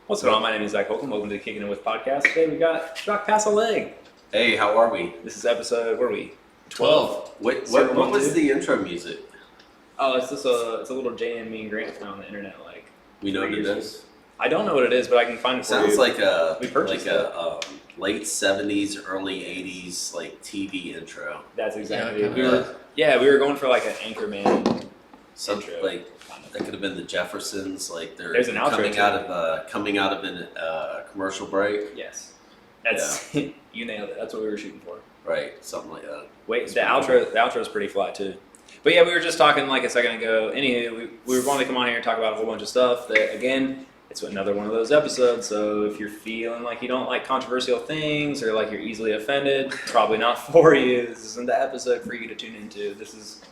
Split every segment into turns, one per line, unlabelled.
What's going on? My name is Zac Holcomb. Welcome to the Kickin with podcast. Today we got Jacques Passailaigue.
Hey, how are we?
This is episode, where are we?
12. What was the intro music?
Oh, it's a little Jay and me and Grant found on the internet like.
We know what it is?
I don't know what it is, but I can find it for you.
Sounds like a late 70s, early 80s like TV intro.
That's exactly it. We were going for like an Anchorman intro.
Like that could have been the Jeffersons. Like
There's an outro
coming out of a commercial break.
Yes, that's you nailed it. That's what we were shooting for.
Right, something like that.
Wait, the outro is pretty fly too. But yeah, we were just talking like a second ago. Anywho, we were wanting to come on here and talk about a whole bunch of stuff that, again, it's another one of those episodes. So if you're feeling like you don't like controversial things or like you're easily offended, probably not for you. This isn't the episode for you to tune into. This is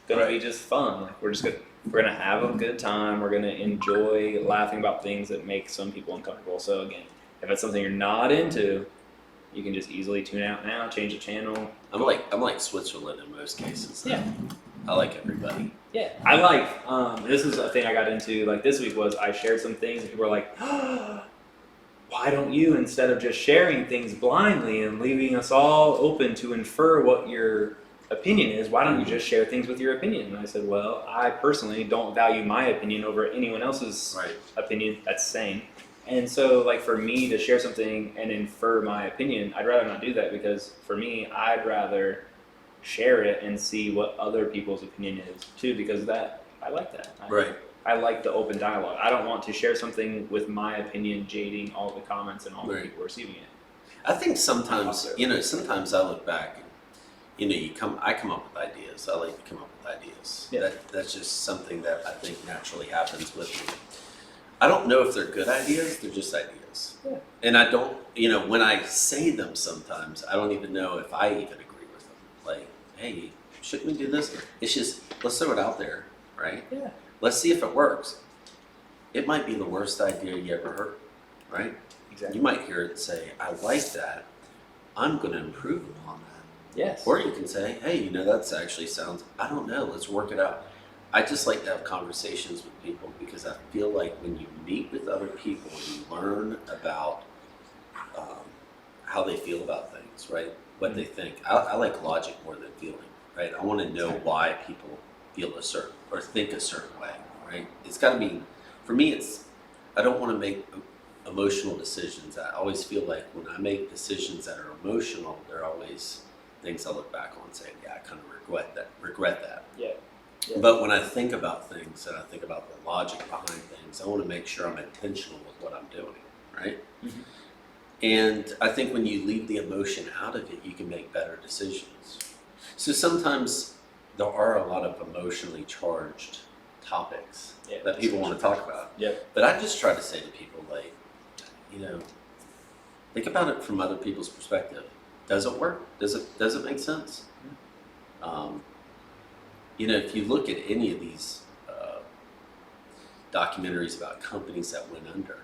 gonna be just fun. Like we're gonna have a good time. We're gonna enjoy laughing about things that make some people uncomfortable. So again, if it's something you're not into, you can just easily tune out now, change the channel.
I'm like Switzerland in most cases.
Yeah.
I like everybody.
Yeah, I like, this is a thing I got into, like this week was I shared some things and people were like, oh, why don't you, instead of just sharing things blindly and leaving us all open to infer what your opinion is, why don't you just share things with your opinion? And I said, well, I personally don't value my opinion over anyone else's opinion. That's sane. And so, like, for me to share something and infer my opinion, I'd rather not do that because for me, I'd rather share it and see what other people's opinion is too, because I like that. I like the open dialogue. I don't want to share something with my opinion jading all the comments and all the people receiving it.
I think sometimes I look back and, I come up with ideas. I like to come up with ideas. Yeah. That's just something that I think naturally happens with me. I don't know if they're good ideas, they're just ideas. Yeah. And I don't, when I say them sometimes, I don't even know if I even agree with them. Like, hey, shouldn't we do this? It's just, let's throw it out there, right? Yeah. Let's see if it works. It might be the worst idea you ever heard, right? Exactly. You might hear it and say, I like that. I'm going to improve upon that. Yes. Or you can say, hey, that's actually sounds, I don't know, let's work it out. I just like to have conversations with people because I feel like when you meet with other people, you learn about how they feel about things, right? What they think. I like logic more than feeling, right? I want to know why people feel a certain or think a certain way, right? It's got to be, for me, I don't want to make emotional decisions. I always feel like when I make decisions that are emotional, they're always things I look back on and say, yeah, I kind of regret that. Yeah. Yeah. But when I think about things and I think about the logic behind things, I want to make sure I'm intentional with what I'm doing, right? Mm-hmm. And I think when you leave the emotion out of it, you can make better decisions. So sometimes there are a lot of emotionally charged topics that people want to talk about. Yeah. But I just try to say to people, like, think about it from other people's perspective. Does it work? Does it make sense? If you look at any of these documentaries about companies that went under,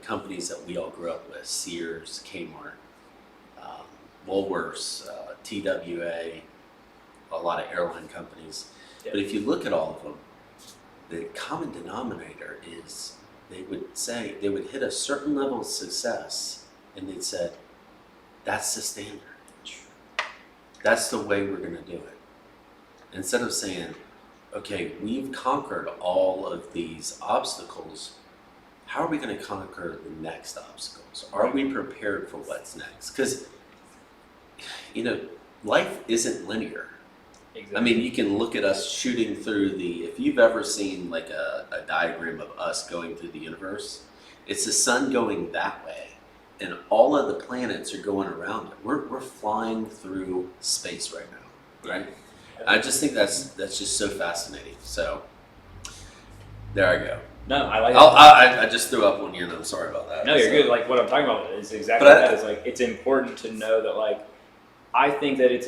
companies that we all grew up with, Sears, Kmart, Woolworths, TWA, a lot of airline companies. Yeah. But if you look at all of them, the common denominator is they would hit a certain level of success and they'd said, that's the standard. That's the way we're going to do it. Instead of saying, okay, we've conquered all of these obstacles, how are we going to conquer the next obstacles? Are we prepared for what's next? Because, life isn't linear. Exactly. I mean, you can look at us shooting through if you've ever seen like a diagram of us going through the universe, it's the sun going that way and all of the planets are going around it. We're flying through space right now, right? I just think that's just so fascinating. So there I go.
No, I like
I just threw up on you and I'm sorry about that.
No, you're good. Like what I'm talking about is exactly that. It's like it's important to know that like I think that it's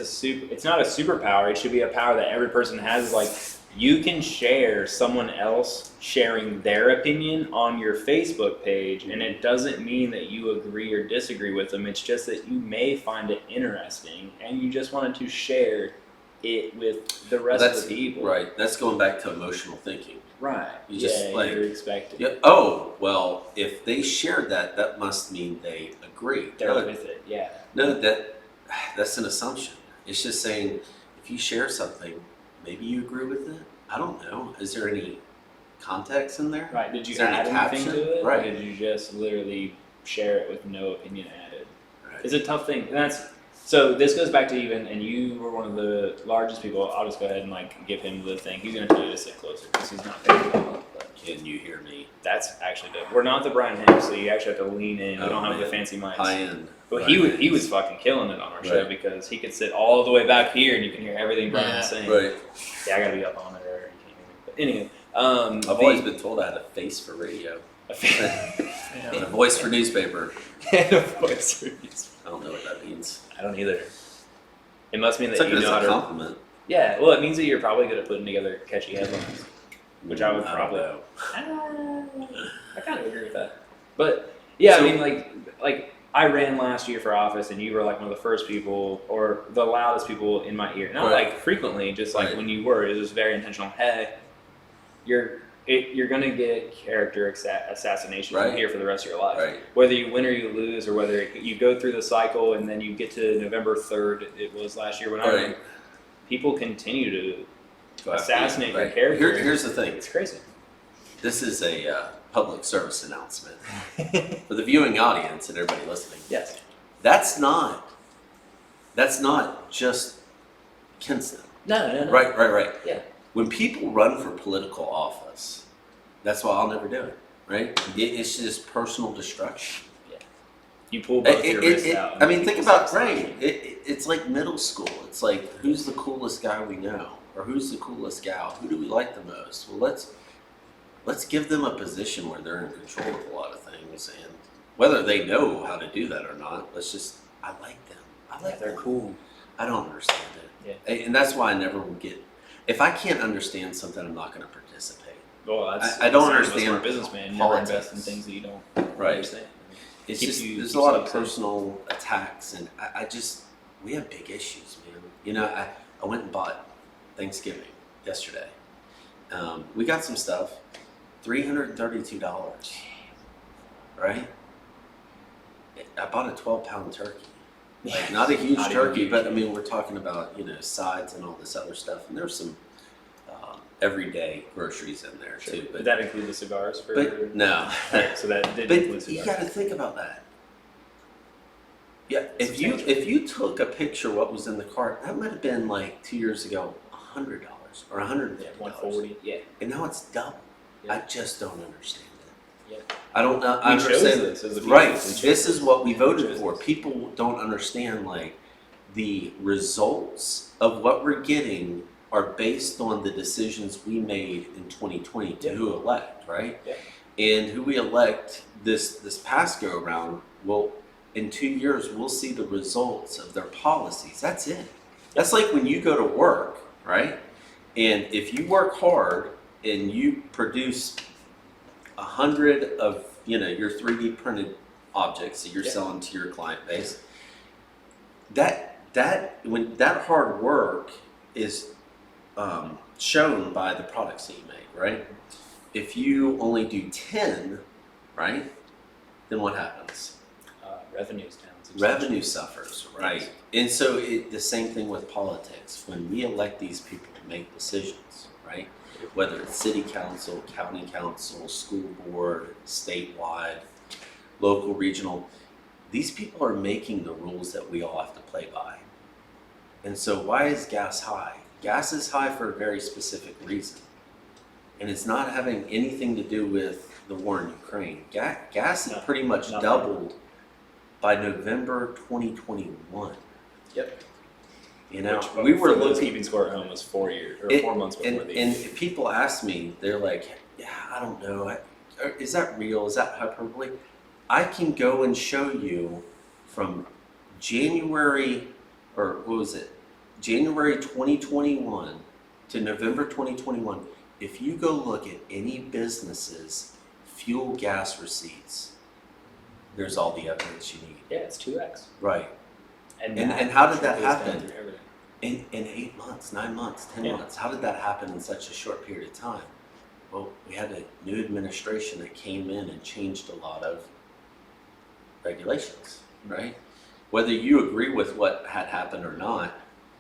not a superpower. It should be a power that every person has. Like you can share someone else sharing their opinion on your Facebook page, and it doesn't mean that you agree or disagree with them. It's just that you may find it interesting and you just wanted to share it with the rest of the people.
Right. That's going back to emotional thinking.
Right.
You just
you're expecting.
Yeah, oh, well, if they shared that, that must mean they agree.
They're with it, yeah.
No, that's an assumption. It's just saying if you share something, maybe you agree with it. I don't know. Is there any context in there?
Right. Did you
Is there
add
any
anything
caption?
to it?
Right.
Or did you just literally share it with no opinion added?
Right.
It's a tough thing. And so this goes back to even, and you were one of the largest people. I'll just go ahead and like give him the thing. He's gonna tell you to sit closer because he's not paying attention.
Can you hear me?
That's actually dope. We're not the Brian Hicks, so you actually have to lean in. We don't have the fancy mics.
High end.
But he was fucking killing it on our show because he could sit all the way back here and you can hear everything Brian's saying.
Right.
Yeah, I gotta be up on it or you can't hear me. But anyway,
I've always been told I had a face for radio. And a voice for newspaper.
And a voice for newspaper.
I don't know what that means.
I don't either. It must mean that
It's
you know how to.
compliment.
Yeah, well, it means that you're probably good at putting together catchy headlines, which I would probably. I kind of agree with that. But yeah,
So,
I mean, like I ran last year for office, and you were like one of the first people, or the loudest people in my ear. Not like frequently, just like when you were. It was very intentional. Hey, you're gonna get character assassination from here for the rest of your life.
Right.
Whether you win or you lose, or whether you go through the cycle and then you get to November 3rd, it was last year when I ran, people continue to assassinate your character.
Here's the thing.
It's crazy.
This is a public service announcement for the viewing audience and everybody listening.
Yes.
That's not just Kinston.
No.
Right.
Yeah.
When people run for political office, that's why I'll never do it. Right? It's just personal destruction.
Yeah. You pull both your wrists out.
I mean, think about it's like middle school. It's like, who's the coolest guy we know, or who's the coolest gal? Who do we like the most? Well, let's give them a position where they're in control of a lot of things, and whether they know how to do that or not, I like them.
They're cool.
I don't understand it.
Yeah.
And that's why I never will get. If I can't understand something, I'm not going to participate.
Well,
I don't understand.
You're a businessman. You never invest in things that you don't understand.
It's just there's a lot of personal attacks, and we have big issues, man. You know, I went and bought Thanksgiving yesterday. We got some stuff, $332, right? I bought a 12-pound turkey. Like, not a huge turkey, but I mean, we're talking about, sides and all this other stuff. And there's some everyday groceries in there too. But
did that include the cigars?
No.
Right, so that did include cigars.
You got to think about that. Yeah, if you took a picture of what was in the cart, that might have been like 2 years ago, $100 or $150.
Yeah, $140. Yeah.
And now it's double.
Yeah.
I just don't understand it.
Yeah.
I don't know. I understand
this as a people.
Right. This is what we voted for. People don't understand the results of what we're getting are based on the decisions we made in 2020 to who elect, right?
Yeah.
And who we elect this past go around, well, in 2 years we'll see the results of their policies. That's it. That's like when you go to work, right? And if you work hard and you produce 100 of your 3D printed objects that you're selling to your client base, when that hard work is shown by the products that you make, right? If you only do 10, right, then what happens?
Revenue's down.
Revenue suffers, right? And so the same thing with politics. When we elect these people to make decisions, right? Whether it's city council, county council, school board, statewide, local, regional, these people are making the rules that we all have to play by. And so why is gas high? Gas is high for a very specific reason. And it's not having anything to do with the war in Ukraine. Gas has pretty much doubled by November 2021.
Yep.
We were looking.
Keeping score at home was 4 years or 4 months before
and people ask me, they're like, "Yeah, I don't know. Is that real? Is that hyperbole?" I can go and show you from January, or what was it? January 2021 to November 2021. If you go look at any business's fuel gas receipts, there's all the evidence you need.
Yeah, it's 2x.
Right.
And
how did that happen? In 8 months, 9 months, 10 months. How did that happen in such a short period of time? Well, we had a new administration that came in and changed a lot of regulations, right? Whether you agree with what had happened or not,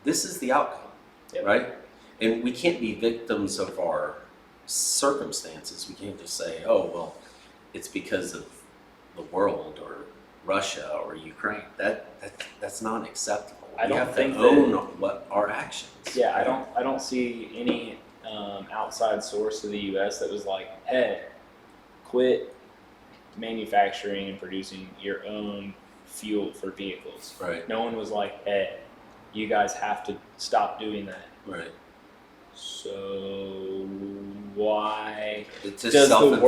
this is the outcome,
Yep.
right? And we can't be victims of our circumstances. We can't just say, oh, well, it's because of the world or Russia or Ukraine. That's not acceptable.
I don't
have
think
to own
that-
what our actions.
Yeah, I don't see any outside source to the U.S. that was like, hey, quit manufacturing and producing your own fuel for vehicles.
Right.
No one was like, hey, you guys have to stop doing that.
Right.
So why
It's just
does the
self-inflicted.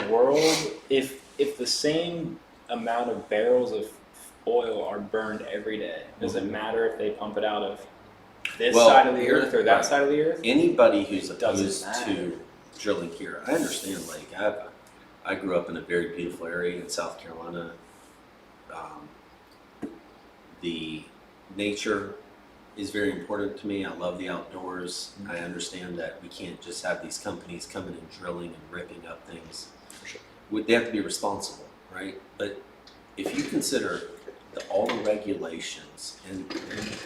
world if the same amount of barrels of oil are burned every day, does it matter if they pump it out of this side of the earth or that side of the earth?
Anybody who's
Doesn't
opposed
matter.
to drilling here, I understand. Like I grew up in a very beautiful area in South Carolina. The nature is very important to me. I love the outdoors. I understand that we can't just have these companies coming and drilling and ripping up things.
Sure.
They have to be responsible, right? But if you consider all the regulations, and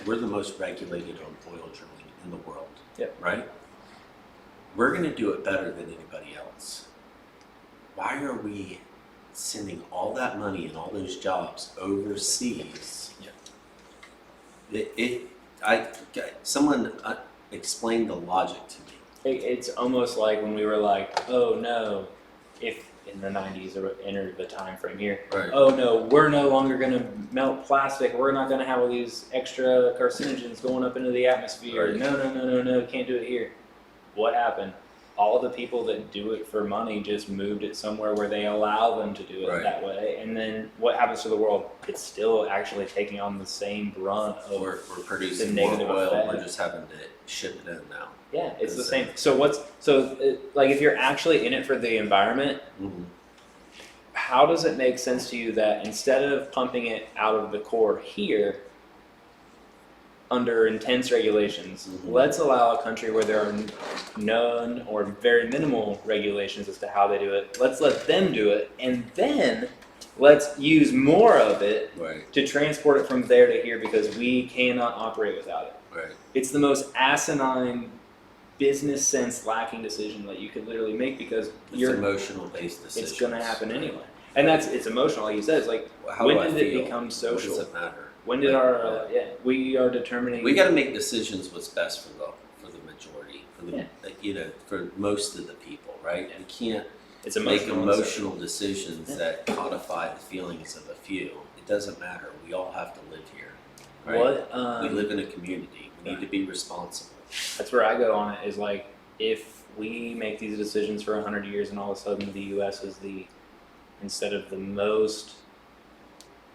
we're the most regulated on oil drilling in the world,
Yep.
right? We're going to do it better than anybody else. Why are we sending all that money and all those jobs overseas? Someone explained the logic to me.
It's almost like when we were like, oh no, if in the 90s or entered the time frame here,
Right.
oh no, we're no longer going to melt plastic. We're not going to have all these extra carcinogens going up into the atmosphere.
Right.
No, can't do it here. What happened? All the people that do it for money just moved it somewhere where they allow them to do it
Right.
that way. And then what happens to the world? It's still actually taking on the same brunt of
We're producing
the
more
negative
oil.
effect.
We're just having to ship it in now.
Yeah, it's the
It's
same. So like if you're actually in it for the environment,
Mm-hmm.
how does it make sense to you that instead of pumping it out of the core here under intense regulations,
Mhm.
let's allow a country where there are none or very minimal regulations as to how they do it. Let's let them do it, and then let's use more of it
Right.
to transport it from there to here because we cannot operate without it.
Right.
It's the most asinine, business sense lacking decision that you could literally make because
It's emotional based decisions.
it's going to happen anyway. And it's emotional, like you said. It's like,
How
when
do I
did it
feel?
become
What
social?
does it matter?
When did
Like,
we are determining.
We got to make decisions what's best for the majority,
Yeah.
for most of the people, right?
Yeah.
We can't
it's
make
emotional.
emotional decisions
Yeah.
that codify the feelings of a few. It doesn't matter. We all have to live here, right?
What
we live in a community. We need to be responsible.
That's where I go on it. Is like if we make these decisions for 100 years and all of a sudden the U.S. is instead of the most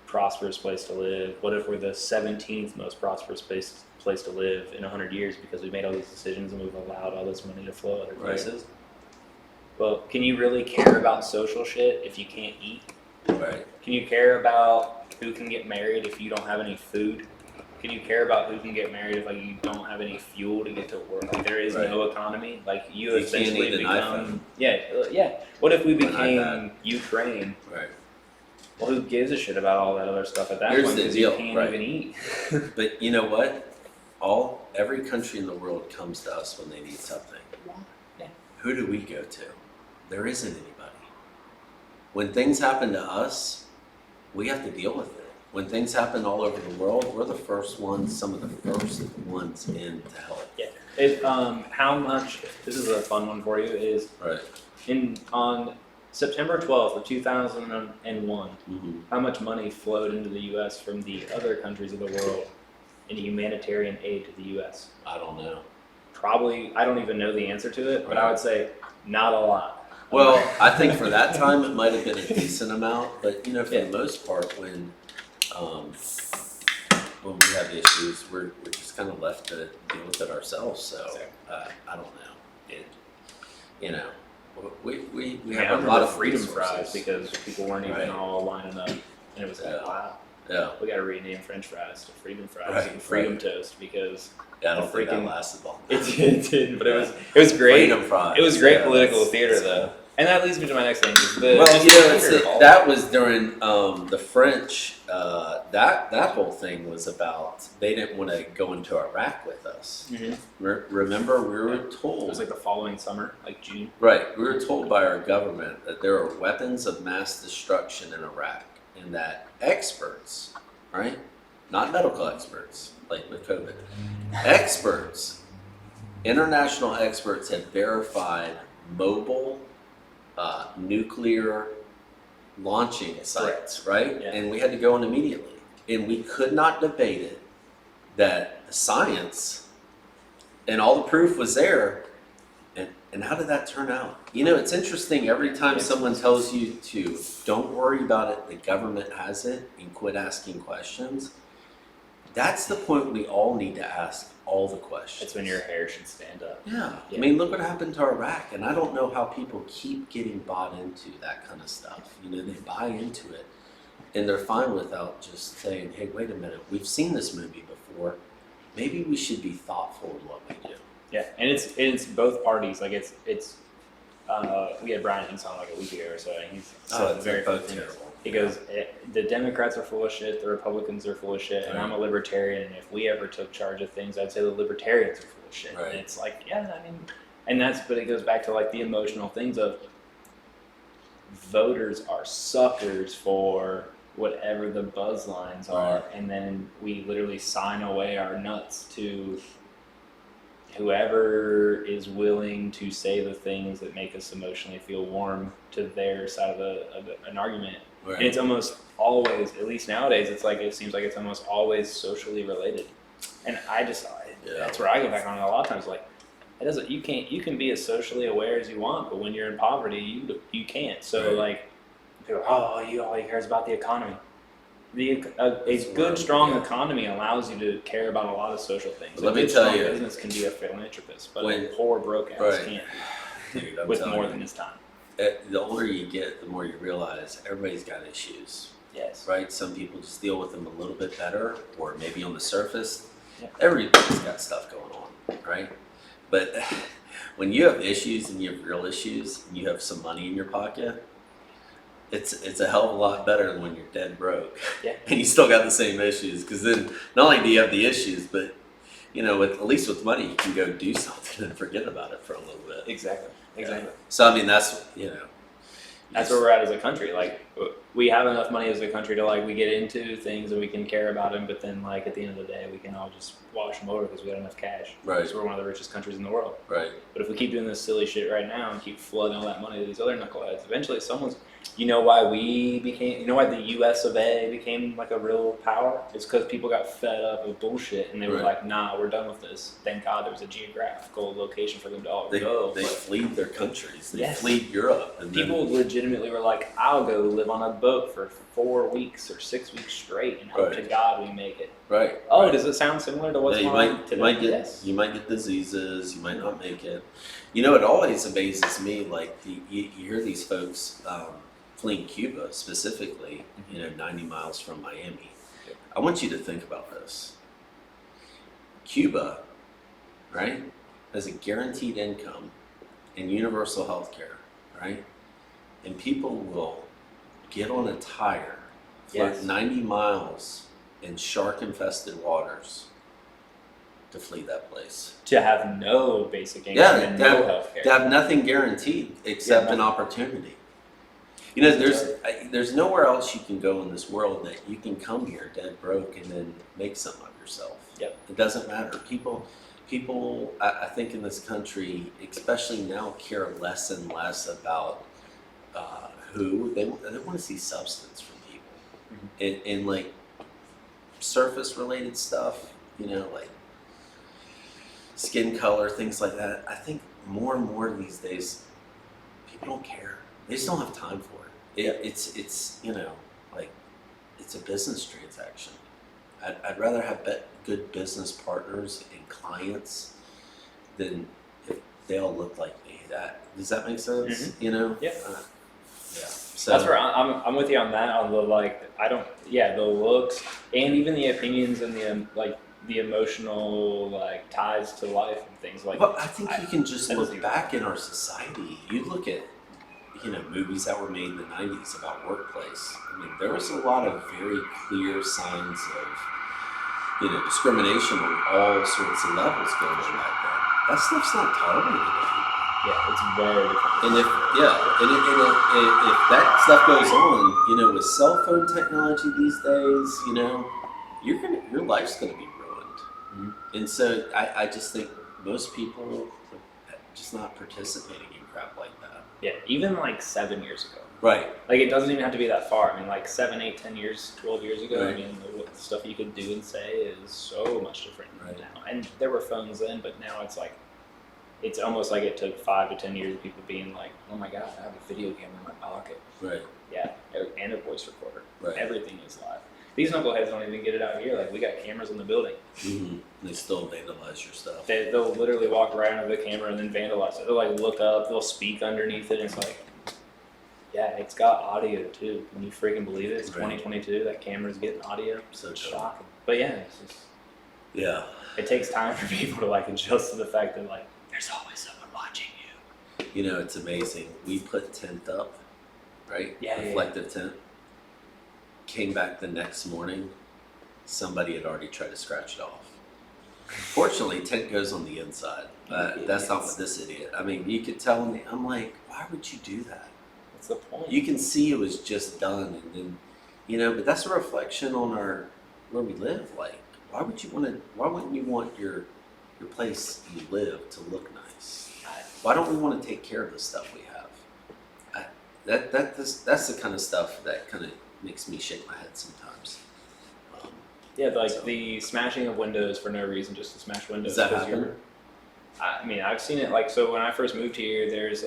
prosperous place to live, what if we're the 17th most prosperous place to live in 100 years because we made all these decisions and we've allowed all this money to flow other
Right.
places? Well, can you really care about social shit if you can't eat?
Right.
Can you care about who can get married if you don't have any food? Can you care about who can get married if you don't have any fuel to get to work? Like there is
Right.
no economy. Like you
You can't
essentially
eat an
become yeah. What if we
An
became
iPad.
Ukraine?
Right.
Well, who gives a shit about all that other stuff at that
Here's
point?
the
Because you
deal,
can't
right.
even eat.
But you know what? Every country in the world comes to us when they need something.
Yeah.
Who do we go to? There isn't anybody. When things happen to us, we have to deal with it. When things happen all over the world, we're the first ones, some of the first ones in to help.
Yeah. How much? This is a fun one for you. Is
Right.
on September 12th of 2001.
Mm-hmm.
How much money flowed into the U.S. from the other countries of the world in humanitarian aid to the U.S.?
I don't know.
Probably, I don't even know the answer to it, but I would say not a lot.
Well, I think for that time it might have been a decent amount, but for
Yeah.
the most part, when we have issues, we're just kind of left to deal with it ourselves. So I don't know. We have a lot of
freedom
resources.
fries because people weren't even
Right.
all lining up, and it was like,
Yeah.
wow.
Yeah.
We got to rename French fries to Freedom Fries
Right,
and Freedom
right.
Toast because
Yeah, I don't think that
freaking-
lasted long.
it did, but it was great.
Freedom fries.
It was great
Yeah,
political
that's-
theater
that's
though,
cool.
and that leads me to my next thing.
That was during the French. That whole thing was about they didn't want to go into Iraq with us.
Mm-hmm.
Remember, we were
It
told.
was like the following summer, like June.
Right, we were told by our government that there are weapons of mass destruction in Iraq, and that experts, right, not medical experts like with COVID, experts, international experts have verified mobile nuclear launching sites, right?
Yeah.
And we had to go in immediately. And we could not debate it that science and all the proof was there. And how did that turn out? You know, it's interesting every time someone tells you to don't worry about it, the government has it, and quit asking questions. That's the point we all need to ask all the questions.
That's when your hair should stand up.
Yeah.
Yeah.
I mean, look what happened to Iraq, and I don't know how people keep getting bought into that kind of stuff. You know, they buy into it, and they're fine without just saying, hey, wait a minute, we've seen this movie before. Maybe we should be thoughtful in what we do.
Yeah, and it's both parties. Like it's we had Brian Hinks on like a week ago or so, and he's
It's
very
both
funny.
terrible.
He goes, the Democrats are full of shit, the Republicans are full of shit, and I'm a libertarian, and if we ever took charge of things, I'd say the libertarians are full of shit.
Right.
And it's like, yeah, I mean, but it goes back to like the emotional things of voters are suckers for whatever the buzz lines are, and then we literally sign away our nuts to whoever is willing to say the things that make us emotionally feel warm to their side of an argument.
Right.
And it's almost always, at least nowadays, it seems like it's almost always socially related. And that's where I go back on it a lot of times. Like, you can be as socially aware as you want, but when you're in poverty, you can't. So like, people are, all he cares about the economy. A good, strong economy allows you to care about a lot of social things.
Let me tell you,
business can be a philanthropist, but
when-
a poor, broke ass can't.
Dude, I'm
With
telling
more
you,
than his time.
the older you get, the more you realize everybody's got issues,
Yes.
right? Some people just deal with them a little bit better, or maybe on the surface.
Yeah.
Everybody's got stuff going on, right? But when you have issues and you have real issues, and you have some money in your pocket, it's a hell of a lot better than when you're dead broke.
Yeah.
And you still got the same issues, because then not only do you have the issues, but you know, at least with money, you can go do something and forget about it for a little bit.
Exactly.
So I mean, that's
That's where we're at as a country. Like, we have enough money as a country to like we get into things and we can care about them, but then like at the end of the day, we can all just wash them over because we got enough cash.
Right.
Because we're one of the richest countries in the world.
right.
But if we keep doing this silly shit right now and keep flooding all that money to these other knuckleheads, eventually someone's. You know why the U.S. of A. became like a real power? It's because people got fed up with bullshit and they were
Right.
like, nah, we're done with this. Thank God there was a geographical location for them to all
They
go.
they
But
fled their countries. They
Yes.
fled Europe, and
people legitimately were like, I'll go live on a boat for 4 weeks or 6 weeks straight and hope
Right.
to God we make it.
right.
Oh,
right.
does it sound similar to what's
Yeah,
going on today?
you might get diseases. You might not make it. You know, it always amazes me. Like you hear these folks fleeing Cuba specifically. You know, 90 miles from Miami. I want you to think about this. Cuba, right, has a guaranteed income and universal health care, right? And people will get on a tire, float
Yes.
90 miles in shark-infested waters to flee that place.
To have no basic income
Yeah,
and
to
no
have,
health care.
to have nothing guaranteed except an opportunity. You know, there's nowhere else you can go in this world that you can come here dead broke and then make something of yourself.
Yep.
It doesn't matter. People, I think in this country, especially now, care less and less about who they want to see substance from people, and like surface related stuff. You know, like skin color, things like that. I think more and more these days, people don't care. They just don't have time for it. It's you know, like it's a business transaction. I'd rather have good business partners and clients than if they all look like me. Does that make sense?
Mhm.
You know?
Yeah.
Yeah. So
That's where I'm with you on that. On the the looks and even the opinions and the emotional ties to life and things like.
Well, I think you can just
that
look
doesn't
back in our society. You look at, movies that were made in the 90s about workplace. I mean, there was a lot of very clear signs of, discrimination on all sorts of levels going on back then. That stuff's not tolerated anymore.
Yeah, it's very different.
And if that stuff goes on, with cell phone technology these days, your life's gonna be ruined.
Mm-hmm.
And so I just think most people are just not participating in crap like that.
Yeah, even 7 years ago.
Right.
It doesn't even have to be that far. I mean, 7, 8, 10 years, 12 years ago,
Right.
I mean, the stuff you could do and say is so much different
Right.
now. And there were phones then, but now it's almost like it took 5 to 10 years of people being like, oh my God, I have a video camera in my pocket.
Right.
Yeah, and a voice recorder.
Right.
Everything is live. These knuckleheads don't even get it out here. We got cameras in the building.
Mm-hmm. They still vandalize your stuff.
They'll literally walk right under the camera and then vandalize it. They'll look up, they'll speak underneath it, and it's yeah, it's got audio too. Can you freaking believe it? It's
Right.
2022, that camera's getting audio.
So
It's
cool.
shocking. But yeah, it's just,
Yeah.
it takes time for people to adjust to the fact that there's always someone watching you.
It's amazing. We put tent up, right?
Yeah, yeah.
Reflective tent. Came back the next morning, somebody had already tried to scratch it off. Fortunately, tent goes on the inside. That's not with this idiot. I mean, you could tell me, I'm like, why would you do that?
What's the point?
You can see it was just done, and then, but that's a reflection on where we live. Why wouldn't you want your place you live to look nice? Why don't we want to take care of the stuff we have? That's the kind of stuff that kind of makes me shake my head sometimes.
Yeah, the smashing of windows for no reason, just to smash windows.
Does that
'cause
happen?
I mean, I've seen it. So when I first moved here, there's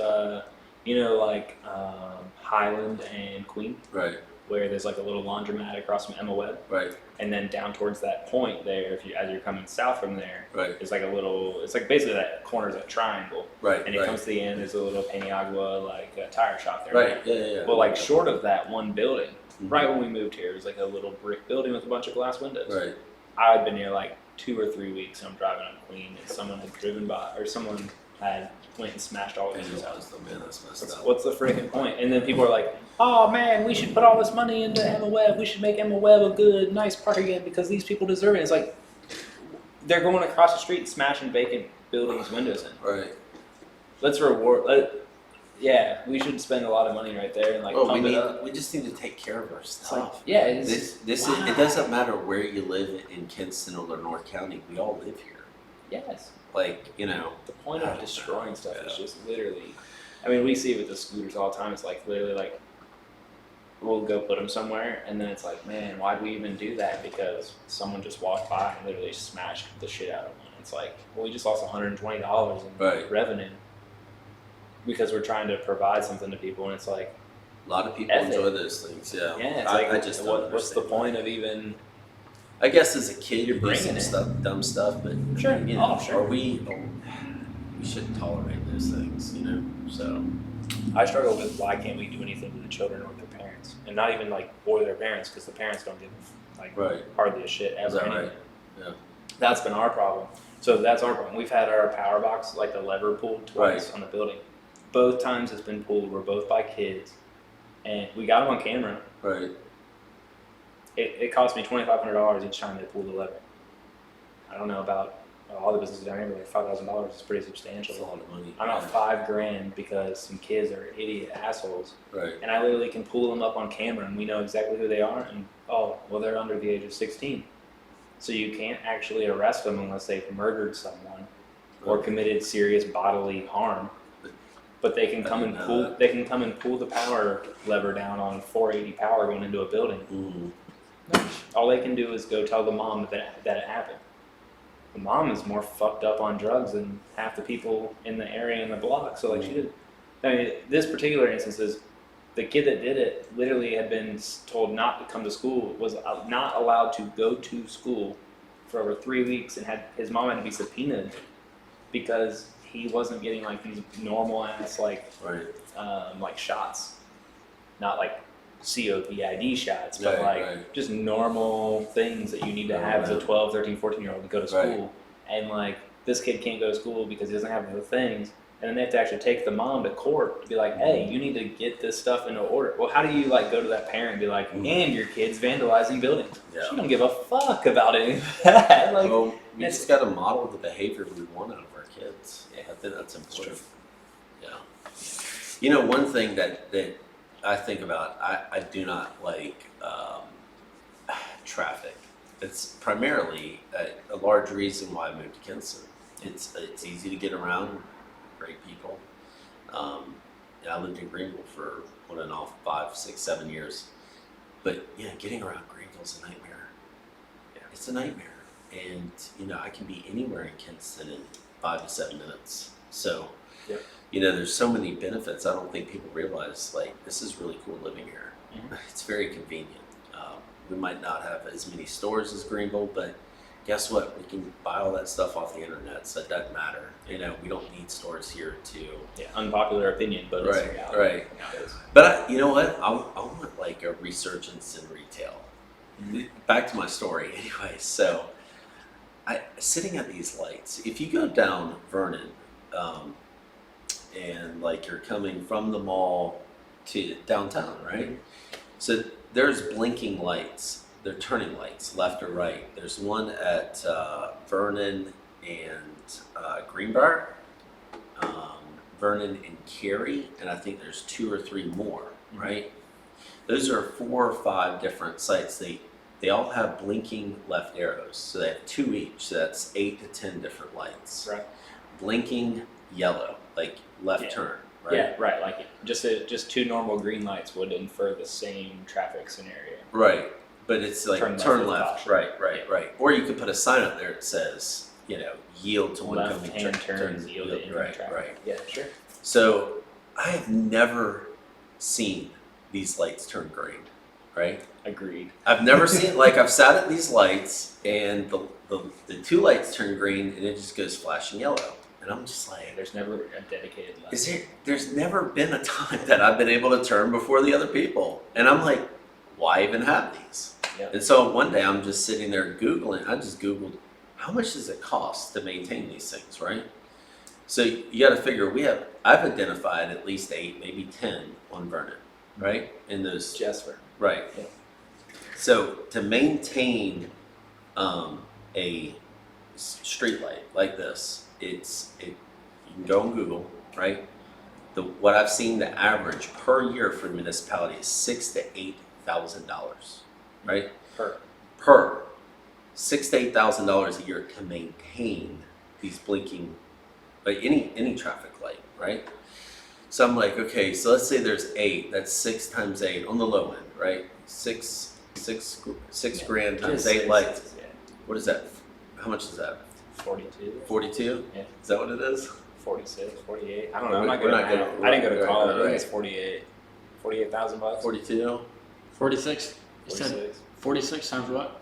Highland and Queen,
Right,
where there's a little laundromat across from Emma Webb,
right,
and then down towards that point there, as you're coming south from there,
right,
it's basically that corner's a triangle,
right,
and it
right,
comes to the end. There's a little Paniagua tire shop there.
right. Yeah.
Well, short of that one building,
Mhm.
right when we moved here, it was a little brick building with a bunch of glass windows.
Right.
I had been here 2 or 3 weeks, and I'm driving on Queen, and someone had driven by, or someone had went and smashed all of his houses.
Man, that's messed up.
What's the freaking point? And then people are like, oh man, we should put all this money into Emma Webb. We should make Emma Webb a good, nice park again because these people deserve it. It's they're going across the street smashing vacant buildings' windows in.
Right.
Let's reward. Yeah, we should spend a lot of money right there and pump it up.
We just need to take care of our stuff.
Yeah,
It doesn't matter where you live in Kinston or North County. We all live here.
Yes.
The
point of destroying stuff is just literally. I mean, we see it with the scooters all the time. It's literally we'll go put them somewhere, and then it's man, why'd we even do that? Because someone just walked by and literally smashed the shit out of one. It's well, we just lost $120 in
Right.
revenue because we're trying to provide something to people, and it's
A lot of people
Ethic.
enjoy those things. Yeah.
yeah, it's
I just don't
what's the
understand
point
that.
of even?
I guess as a kid,
You're
you do
bringing
some
it.
dumb stuff, but
Sure. Sure.
we shouldn't tolerate those things, So
I struggle with why can't we do anything to the children or their parents, and not even or their parents, because the parents don't give
right,
hardly a shit
is
ever
that
anyway.
right? Yeah,
That's been our problem. So that's our problem. We've had our power box, the lever pulled twice
Right.
on the building. Both times it's been pulled. We're both by kids, and we got them on camera.
right.
It cost me $2,500 each time they pulled the lever. I don't know about all the businesses down here, but $5,000 is pretty substantial.
That's a lot of money.
I'm out $5,000 because some kids are idiot assholes,
Right,
and I literally can pull them up on camera, and we know exactly who they are. And they're under the age of 16, so you can't actually arrest them unless they've murdered someone or
right.
committed serious bodily harm. But they can come and
didn't know
pull.
that.
They can come and pull the power lever down on 480 power going into a building.
Mhm.
All they can do is go tell the mom that it happened. The mom is more fucked up on drugs than half the people in the area in the block. So she did. I mean, this particular instance is the kid that did it literally had been told not to come to school, was not allowed to go to school for over 3 weeks, and his mom had to be subpoenaed because he wasn't getting these normal ass
Right.
shots. not like COVID shots, but
Right.
just normal things that you need to have as a 12, 13, 14-year-old to go to school.
Right.
And like this kid can't go to school because he doesn't have the things. And then they have to actually take the mom to court to be like, hey, you need to get this stuff into order. Well, how do you like go to that parent and be like, and your kid's vandalizing buildings?
Yeah.
She don't give a fuck about any of that. Like,
Well, we just got to model the behavior we want out of our kids.
Yeah.
I think that's important. Yeah. You know, one thing that I think about, I do not like traffic. It's primarily a large reason why I moved to Kinston. It's easy to get around, great people. And I lived in Greenville for 5, 6, 7 years. But yeah, getting around Greenville's a nightmare.
Yeah.
It's a nightmare. And you know, I can be anywhere in Kinston in 5 to 7 minutes. So,
Yep.
you know, there's so many benefits. I don't think people realize, like, this is really cool living here.
Mhm.
It's very convenient. We might not have as many stores as Greenville, but guess what? We can buy all that stuff off the internet, so it doesn't matter. You know, we don't need stores here to.
Yeah, unpopular opinion, but it's
Right,
reality
right.
nowadays.
But you know what? I want like a resurgence in retail.
Mhm.
Back to my story, anyway. So, sitting at these lights. If you go down Vernon, and like you're coming from the mall to downtown, right? So there's blinking lights. They're turning lights, left or right. There's one at Vernon and Greenbrier, Vernon and Cary, and I think there's 2 or 3 more, right? Those are 4 or 5 different sites. They all have blinking left arrows, so they have 2 each. So that's 8 to 10 different lights.
Right.
Blinking yellow, like left
Yeah.
turn, right?
Yeah, right. Like just 2 normal green lights would infer the same traffic scenario.
Right. But it's like
Turn
turn
left with
left.
caution.
Right. Or you could put a sign up there that says, you know, yield to
Left
oncoming
hand turns yield to incoming
right,
traffic.
right.
Yeah, sure.
So I have never seen these lights turn green, right?
Agreed.
I've never seen, like, I've sat at these lights and the 2 lights turn green and it just goes flashing yellow. And I'm just like,
There's never a dedicated left.
there's never been a time that I've been able to turn before the other people. And I'm like, why even have these?
Yep.
And so one day I'm just sitting there Googling, I just Googled, how much does it cost to maintain these things, right? So you got to figure, I've identified at least 8, maybe 10 on Vernon, right? In those,
Just
right.
Yeah.
So to maintain a street light like this, you can go on Google, right? What I've seen, the average per year for municipality is $6,000 to $8,000, right? Per $6,000 to $8,000 a year to maintain these blinking, like any traffic light, right? So I'm like, okay, so let's say there's 8. That's 6 times 8 on the low end, right? Six grand times 8 lights.
Yeah.
What is that? How much is that?
42.
42?
Yeah.
Is that what it is?
46, 48. I don't know. I'm not
We're
good
not
at
good
math.
at-
I didn't go to
right,
college. I
right.
think it's 48. 48,000 bucks.
42?
46. You said
46.
46 times what?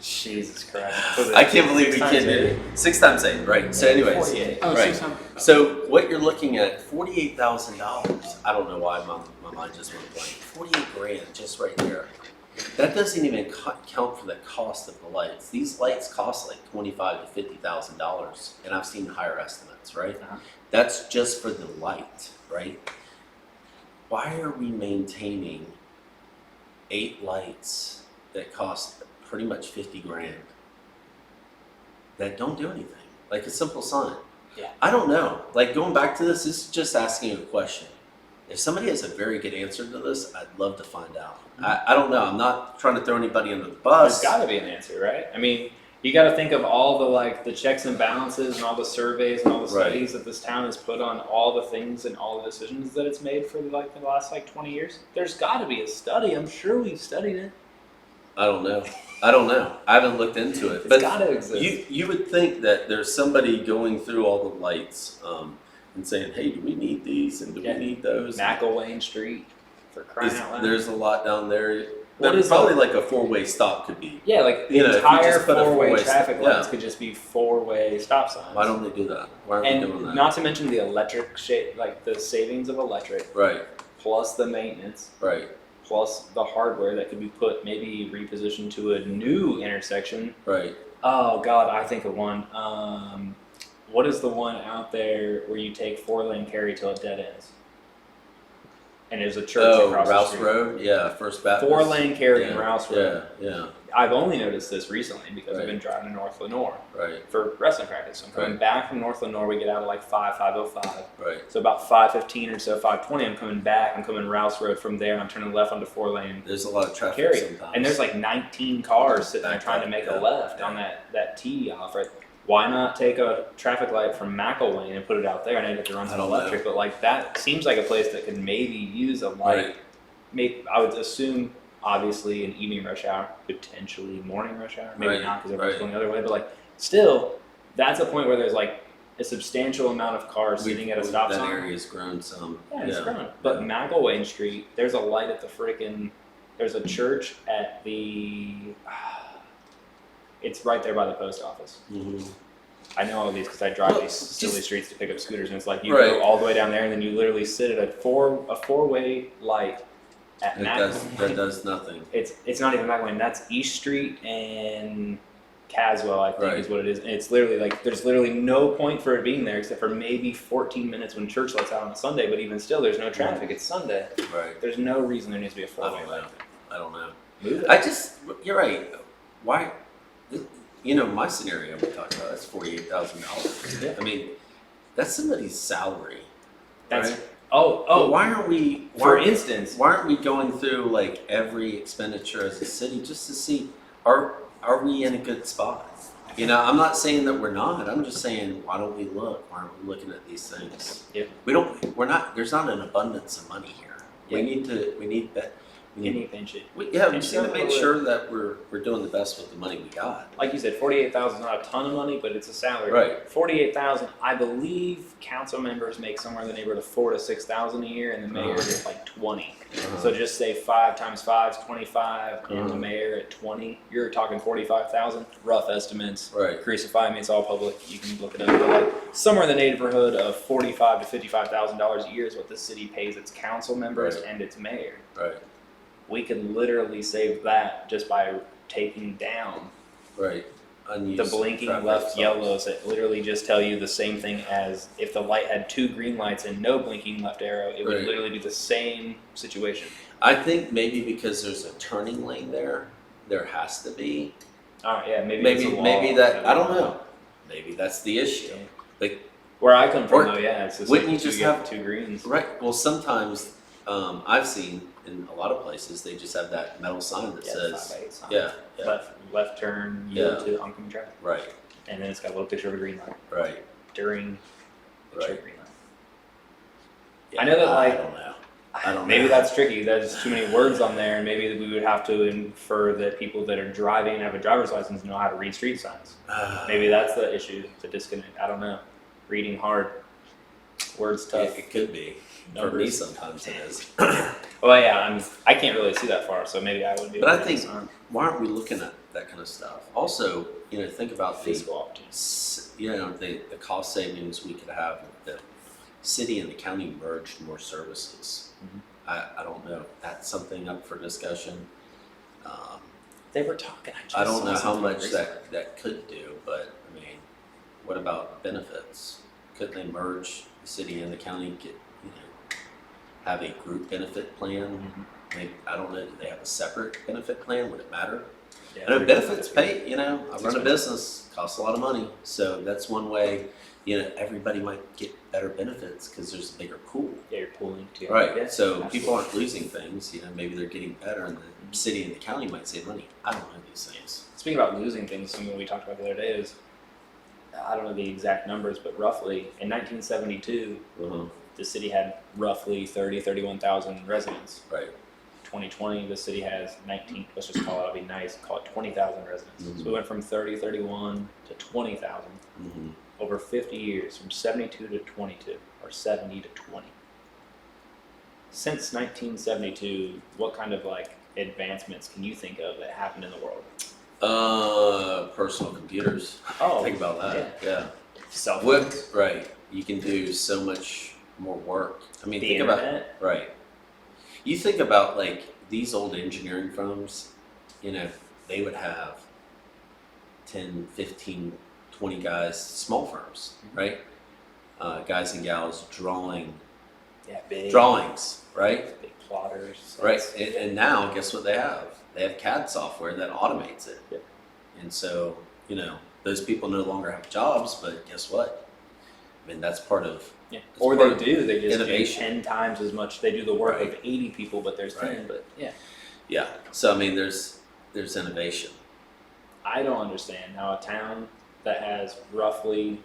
Jesus Christ.
I can't believe we
Six
can
times
do 6 times 8, right? So anyways,
48.
Oh,
right.
6 times.
So what you're looking at, $48,000. I don't know why my mind just went blank. 48 grand just right there. That doesn't even count for the cost of the lights. These lights cost like $25,000 to $50,000, and I've seen higher estimates, right?
Uh-huh.
That's just for the light, right? Why are we maintaining 8 lights that cost pretty much 50 grand that don't do anything? Like a simple sign.
Yeah.
I don't know. Like, going back to this is just asking a question. If somebody has a very good answer to this, I'd love to find out. I don't know. I'm not trying to throw anybody under the bus.
There's got to be an answer, right? I mean, you got to think of all the checks and balances and all the surveys and all the
Right.
studies that this town has put on all the things and all the decisions that it's made for the last 20 years. There's got to be a study. I'm sure we've studied it.
I don't know. I haven't looked into it.
It's
But
got to exist.
you would think that there's somebody going through all the lights and saying, hey, do we need these and do
Yeah.
we need those?
McElwain Street, for crying out loud.
There's a lot down there.
What
There's
is
probably like a 4-way stop could be.
Yeah, like the
You know, if you
entire
just put a
four-way
four-way
traffic
stop-
lights
yeah.
could just be 4-way stop signs.
Why don't they do that? Why aren't we doing
And
that?
not to mention the electric the savings of electric.
Right.
plus the maintenance,
Right.
plus the hardware that could be put, maybe repositioned to a new intersection.
Right.
Oh God, I think of one. What is the one out there where you take 4-lane carry till it dead ends? And there's a church across the
Rouse
street.
Road. Yeah, First Baptist.
4-lane carry
yeah.
in Rouse Road.
Yeah.
I've only noticed this recently because
Right.
I've been driving to North Lenore
Right.
for wrestling practice. I'm coming
Right.
back from North Lenore. We get out at like 5:05.
Right.
So about 5:15 or so, 5:20, I'm coming back. I'm coming Rouse Road from there, and I'm turning left onto 4-lane
There's a lot of traffic
carry.
sometimes.
And there's like 19 cars sitting there
Back
trying to
up,
make
yeah,
a left
yeah.
on that T off right. Why not take a traffic light from McElwain and put it out there? I know you have to run
I
some
don't
electric, but like that seems like a place that could maybe use a light.
Right.
Maybe I would assume, obviously, an evening rush hour, potentially morning rush hour. Maybe
Right,
not because everyone's
right.
going the other way. But like, still, that's a point where there's like a substantial amount of cars sitting at a stop
that
sign.
That area's grown some.
Yeah, it's grown. But McElwain Street, there's a light at the freaking. There's a church at the. It's right there by the post office.
Mm-hmm.
I know all these because I drive
Well,
these silly
just-
streets to pick up scooters, and it's like you
Right.
go all the way down there, and then you literally sit at a four-way light at
That does nothing.
It's not even McElwain. That's East Street and Caswell, I think,
Right.
is what it is. And it's literally like there's literally no point for it being there except for maybe 14 minutes when church lets out on a Sunday. But even still, there's no traffic. It's Sunday.
Right.
There's no reason there needs to be a
I
four-way
don't
light.
know. I don't know.
Move it.
You're right. Why? You know, my scenario we talked about, that's $48,000.
Yeah.
I mean, that's somebody's salary.
That's
right?
oh
But why aren't we?
For instance,
why aren't we going through like every expenditure as a city just to see are we in a good spot? You know, I'm not saying that we're not. I'm just saying why don't we look? Why aren't we looking at these things?
Yeah.
We're not. There's not an abundance of money here.
Yeah.
We need that.
any pinch it.
We
And
just need to
so
make
would-
sure that we're doing the best with the money we got.
Like you said, 48,000 is not a ton of money, but it's a salary.
Right.
48,000. I believe council members make somewhere in the neighborhood of 4,000 to 6,000 a year, and the mayor is like 20. So just say 5 times 5 is 25, and the mayor at 20. You're talking 45,000. Rough estimates.
Right.
Crucify me, it's all public. You can look it up. But like somewhere in the neighborhood of $45,000 to $55,000 a year is what the city pays its council members
Right.
and its mayor.
Right.
We can literally save that just by taking down
Right.
the
Unused
blinking
traffic
left
stops.
yellows that literally just tell you the same thing as if the light had 2 green lights and no blinking left arrow, it would
Right.
literally be the same situation.
I think maybe because there's a turning lane there has to be.
All right, yeah, maybe it's a law.
Maybe that I don't know. Maybe that's the issue.
Yeah.
Like,
Where I come from,
Or
though, yeah, it's just
wouldn't
like
you just
you
have-
have 2 greens.
right. Well, sometimes I've seen in a lot of places they just have that metal sign that
Yeah,
says
5/8 sign.
yeah,
Left turn, yield
Yeah.
to oncoming traffic,
right,
and then it's got a little picture of a green light
right,
during picture of
right.
a green light.
Yeah,
I know that, like-
I don't know. I don't
Maybe
know.
that's tricky. There's too many words on there, and maybe we would have to infer that people that are driving and have a driver's license know how to read street signs. Maybe that's the issue, the disconnect. I don't know. Reading hard, words tough.
It could be. For me,
Numbers.
sometimes it is.
Well, yeah, I can't really see that far, so maybe I would be.
But
able
I
to
think
discern.
why aren't we looking at that kind of stuff? Also, think about the
Physical opportunities.
the cost savings we could have if the city and the county merged more services.
Mhm.
I don't know. That's something up for discussion.
They were talking.
I don't
saw
know how
something
much
recently.
that could do, but I mean, what about benefits? Couldn't they merge the city and the county? Have a group benefit plan?
Mhm.
I don't know. Do they have a separate benefit plan? Would it matter?
Yeah,
I know
three
benefits
benefits.
pay. I run a
expensive.
business, costs a lot of money, so that's one way. Everybody might get better benefits because there's a bigger pool.
Yeah, you're pooling too.
Right.
Yeah,
So
absolutely.
people aren't losing things. Maybe they're getting better, and the city and the county might save money. I don't know these things.
Speaking about losing things, something we talked about the other day is, I don't know the exact numbers, but roughly in 1972, the city had roughly 31,000 residents.
Right.
2020, the city has 19, let's just call it, I'll be nice, call it 20,000 residents.
Mhm.
So we went from 31 to 20,000
Mm-hmm.
over 50 years, from 72 to 22, or 70 to 20. Since 1972, what kind of advancements can you think of that happened in the world?
Personal computers.
Oh,
Think about that. Yeah.
Cell phones,
Right. You can do so much more work. I mean,
the
think
internet.
about right. You think about like these old engineering firms, you know, they would have 10, 15, 20 guys, small firms, right? Guys and gals drawing
big
drawings, right?
big plotters.
Right. And now, guess what they have? They have CAD software that automates it.
Yep.
And so, you know, those people no longer have jobs, but guess what? I mean, that's part of
Yeah.
It's
Or
part
they
of
do. They just do
innovation.
10 times as much. They do the work of
Right.
80 people, but there's 10.
Right.
But yeah,
Yeah. So I mean, there's innovation.
I don't understand how a town that has roughly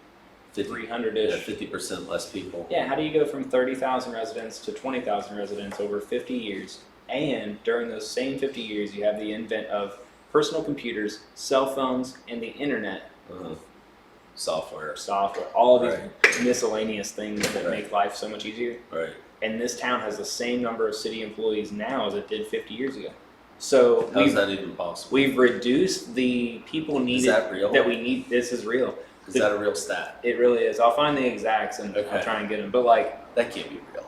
300-ish.
50% less people.
Yeah, how do you go from 30,000 residents to 20,000 residents over 50 years? And during those same 50 years, you have the advent of personal computers, cell phones, and the internet,
Software.
software, all of these
Right.
miscellaneous things that
Right.
make life so much easier.
Right.
And this town has the same number of city employees now as it did 50 years ago. So
How is that even possible?
we've reduced the people needed
Is that real?
we need. This is real.
Is that a real stat?
It really is. I'll find the exacts and I'll
Okay.
try and get them. But like,
That can't be real.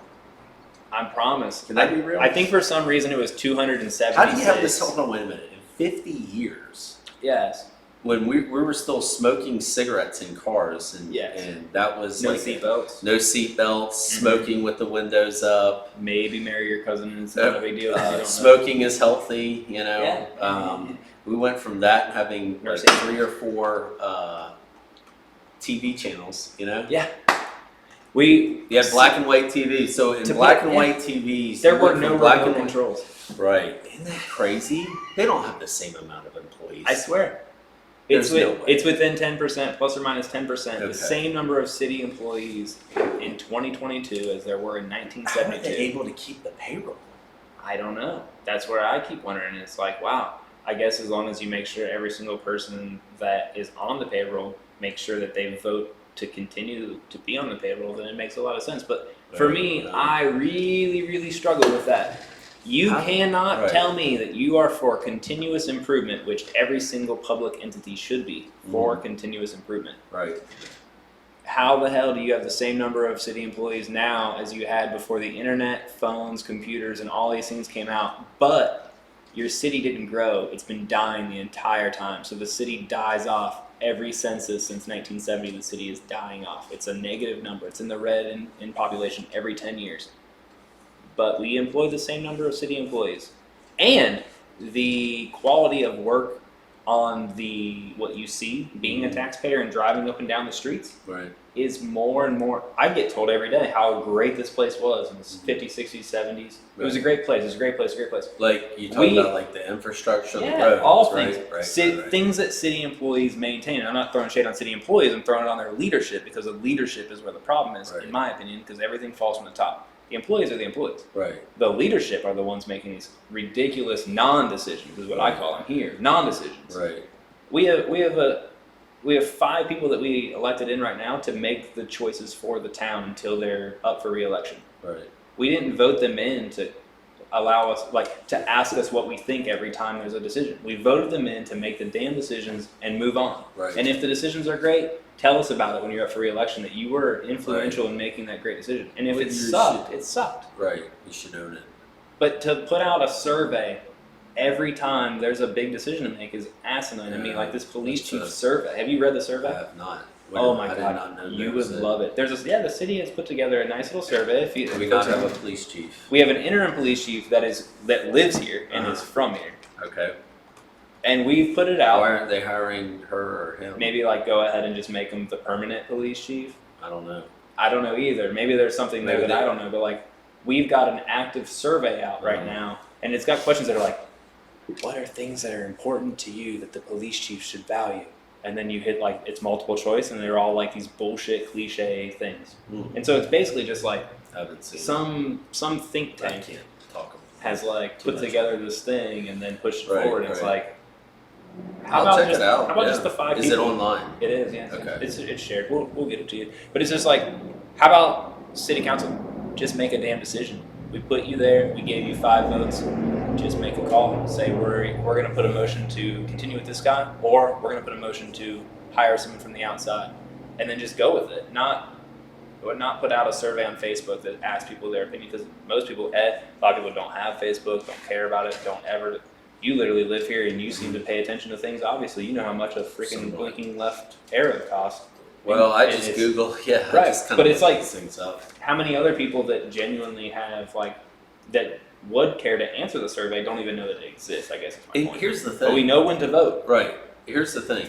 I promise.
Can that be real?
I think for some reason it was 276.
How do you have this? Hold on, wait a minute. In 50 years,
Yes.
when we were still smoking cigarettes in cars, and
Yes.
and that was
No
like
seatbelts.
no seatbelts,
Mhm.
smoking with the windows up.
Maybe marry your cousin and it's not a big deal. if you don't know.
Smoking is healthy, you know.
Yeah.
We went from that and having
Never
like
seen
3 or 4 TV channels, you know.
Yeah. We
You had black and white TV. So in
To
black
be-
and
yeah.
white TVs,
there
you
were
went
no
from black
remote
and white.
controls.
Right. Isn't that crazy? They don't have the same amount of employees.
I swear.
There's no way.
It's within 10%, plus or minus 10%,
Okay.
the same number of city employees in 2022 as there were in
How are they
1972.
able to keep the payroll?
I don't know. That's where I keep wondering. It's like, wow, I guess as long as you make sure every single person that is on the payroll makes sure that they vote to continue to be on the payroll, then it makes a lot of sense. But for me, I really, really struggle with that. You
How-
cannot
right.
tell me that you are for continuous improvement, which every single public entity should be for continuous improvement.
Right.
How the hell do you have the same number of city employees now as you had before the internet, phones, computers, and all these things came out, but your city didn't grow? It's been dying the entire time. So the city dies off. Every census since 1970, the city is dying off. It's a negative number. It's in the red in population every 10 years. But we employ the same number of city employees. And the quality of work on what you see being a taxpayer and driving up and down the streets
Right.
is more and more. I get told every day how great this place was in the 50s, 60s, 70s. It was a great place. It was a great place. A great place.
Like you talk
We-
about like the infrastructure, the
Yeah,
roads,
all
right?
things.
Right.
Things that city employees maintain. And I'm not throwing shade on city employees. I'm throwing it on their leadership because the leadership is where the problem is,
Right.
in my opinion, because everything falls from the top. The employees are the employees.
Right.
The leadership are the ones making these ridiculous non-decisions, is what I call them here. Non-decisions.
Right.
We have 5 people that we elected in right now to make the choices for the town until they're up for re-election.
Right.
We didn't vote them in to allow us, to ask us what we think every time there's a decision. We voted them in to make the damn decisions and move on.
Right.
And if the decisions are great, tell us about it when you're up for re-election, that you were influential in making that great decision. And if
Well,
it
you
sucked,
should-
it sucked.
Right. You should own it.
But to put out a survey every time there's a big decision to make is asinine. I mean,
Yeah,
like this police
that's
chief
a-
survey. Have you read the
I
survey?
have not.
Oh my
I did
god,
not know
you
there
would
was a-
love it. The city has put together a nice little survey. If you,
Do we not have a police chief?
we have an interim police chief that lives here and is from here,
Okay.
and we put it out.
Why aren't they hiring her or him?
Maybe go ahead and just make him the permanent police chief.
I don't know.
I don't know either. Maybe there's something there
Maybe
that I
they-
don't know. But we've got an active survey out right now, and it's got questions that are like, what are things that are important to you that the police chief should value? And then you hit it's multiple choice, and they're all these bullshit cliche things. And so it's basically just
I haven't seen
some think
it. I
tank
can't talk about
has
Too
put
much.
together this thing and then pushed it
Right,
forward. And it's
right.
how
I'll
about
check
just
it out.
how about
yeah.
just the 5
Is
people?
it online?
It is, yeah.
Okay.
It's shared. We'll get it to you. But it's just how about city council? Just make a damn decision. We put you there. We gave you 5 votes. Just make a call. Say we're going to put a motion to continue with this guy, or we're going to put a motion to hire someone from the outside, and then just go with it. Not would not put out a survey on Facebook that asks people their opinion, because most people, a lot of people don't have Facebook, don't care about it, don't ever. You literally live here and you seem to pay attention to things. Obviously, you know how much a freaking blinking left arrow costs.
Well, I just Google, I
right,
just kind
but
of
it's like
these things up.
how many other people that genuinely have that would care to answer the survey don't even know that it exists. I guess is my
And
point.
here's the thing.
But we know when to vote.
Right. Here's the thing.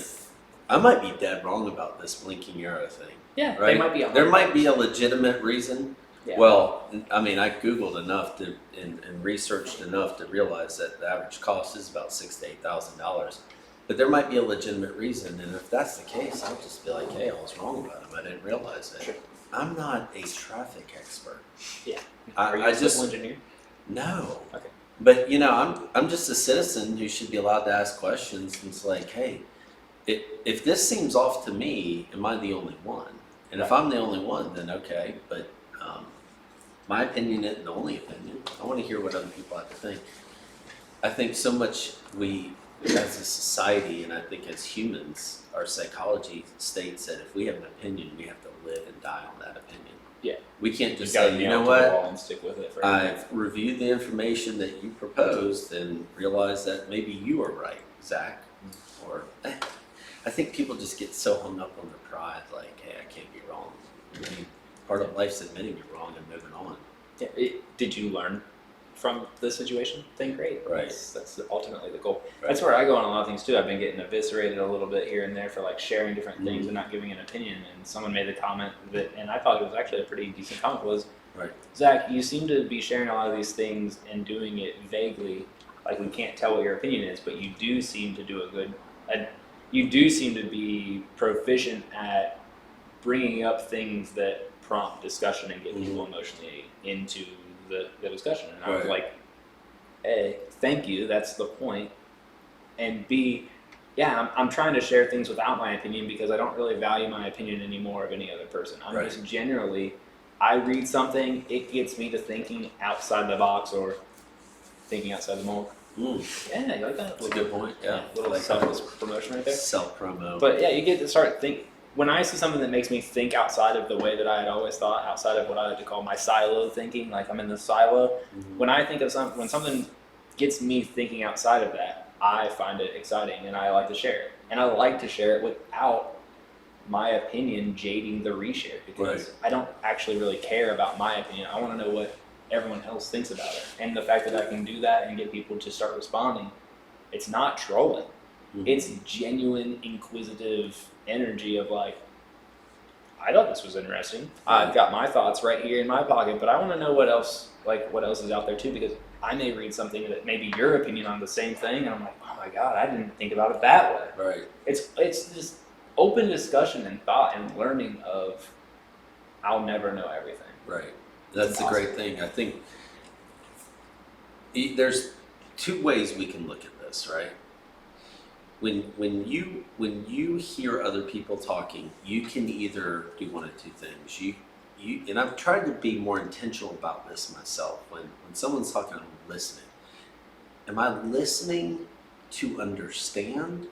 I might be dead wrong about this blinking arrow thing.
Yeah,
Right?
they might be.
There might be a legitimate reason.
Yeah.
Well, I mean, I Googled enough and researched enough to realize that the average cost is about $6,000 to $8,000. But there might be a legitimate reason, and if that's the case, I'll just be like, hey, I was wrong about him. I didn't realize it.
Sure.
I'm not a traffic expert.
Yeah.
I
Are you a
just
civil engineer?
no.
Okay.
But I'm just a citizen who should be allowed to ask questions. And it's like, hey, if this seems off to me, am I the only one? And if I'm the only one, then okay. But my opinion isn't the only opinion. I want to hear what other people have to think. I think so much we, as a society, and I think as humans, our psychology states that if we have an opinion, we have to live and die on that opinion.
Yeah.
We can't just
gotta
say, you
nail
know
it to the
what?
wall and stick with it for
I've reviewed the information that you proposed and realized that maybe you are right, Zach. Or I think people just get so hung up on their pride, like, hey, I can't be wrong. I mean, part of life's admitting you're wrong and moving on.
Yeah. Did you learn from the situation? Then great.
Right.
That's ultimately the goal.
Right.
That's where I go on a lot of things too. I've been getting eviscerated a little bit here and there for sharing different things and not giving an opinion. And someone made the comment that, and I thought it was actually a pretty decent comment, was,
Right.
Zach, you seem to be sharing a lot of these things and doing it vaguely, like we can't tell what your opinion is, but you do seem to do you do seem to be proficient at bringing up things that prompt discussion and get people emotionally into the discussion. And I was
Right.
like, A, thank you, that's the point. And B, yeah, I'm trying to share things without my opinion because I don't really value my opinion anymore of any other person. I'm
Right.
just generally, I read something, it gets me to thinking outside the box or thinking outside the mold. Yeah, you like that?
That's a good point. Yeah.
Little
Like
selfless promotion right there.
Self promo.
But yeah, you get to start when I see something that makes me think outside of the way that I had always thought, outside of what I like to call my silo thinking, like I'm in the silo. When I think of when something gets me thinking outside of that, I find it exciting and I like to share it. And I like to share it without my opinion jading the reshare because
Right.
I don't actually really care about my opinion. I want to know what everyone else thinks about it. And the fact that I can do that and get people to start responding, it's not trolling. It's genuine, inquisitive energy of I thought this was interesting. I've got my thoughts right here in my pocket, but I want to know what else is out there too, because I may read something that maybe your opinion on the same thing, and I'm like, oh my God, I didn't think about it that way.
Right.
It's just open discussion and thought and learning of, I'll never know everything.
Right. That's the great thing. I think there's two ways we can look at this, right? When you hear other people talking, you can either do one of two things. You and I've tried to be more intentional about this myself. When someone's talking, I'm listening. Am I listening to understand,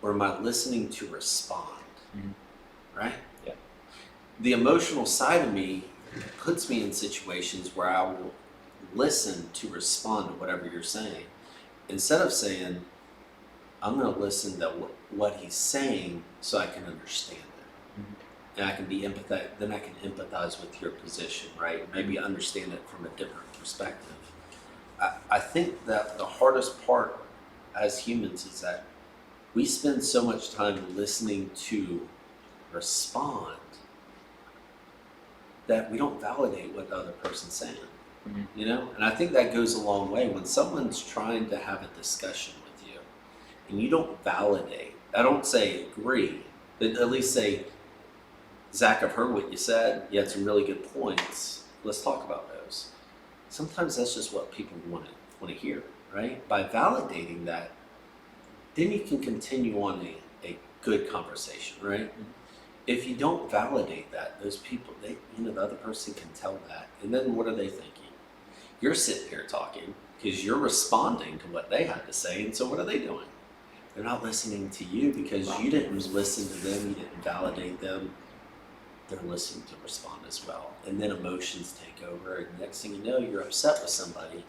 or am I listening to respond? Right?
Yeah.
The emotional side of me puts me in situations where I will listen to respond to whatever you're saying, instead of saying, I'm going to listen to what he's saying so I can understand it. And I can be empathetic, then I can empathize with your position, right? Maybe understand it from a different perspective. I think that the hardest part as humans is that we spend so much time listening to respond that we don't validate what the other person's saying. You know? And I think that goes a long way. When someone's trying to have a discussion with you and you don't validate, I don't say agree, but at least say, Zach, I've heard what you said. You had some really good points. Let's talk about those. Sometimes that's just what people want to hear, right? By validating that, then you can continue on a good conversation, right? If you don't validate that, those people, the other person can tell that. And then what are they thinking? You're sitting here talking because you're responding to what they had to say. And so what are they doing? They're not listening to you because you didn't listen to them. You didn't validate them. they're listening to respond as well. And then emotions take over, and next thing you know, you're upset with somebody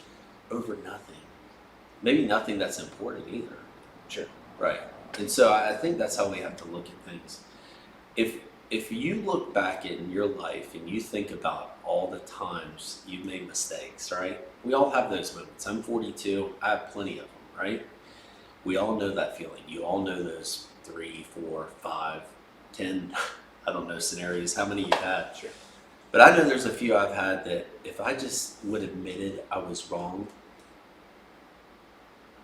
over nothing. Maybe nothing that's important either.
Sure.
Right. And so I think that's how we have to look at things. If you look back in your life and you think about all the times you've made mistakes, right? We all have those moments. I'm 42. I have plenty of them, right? We all know that feeling. You all know those 3, 4, 5, 10, I don't know, scenarios, how many you've had.
Sure.
But I know there's a few I've had that if I just would have admitted I was wrong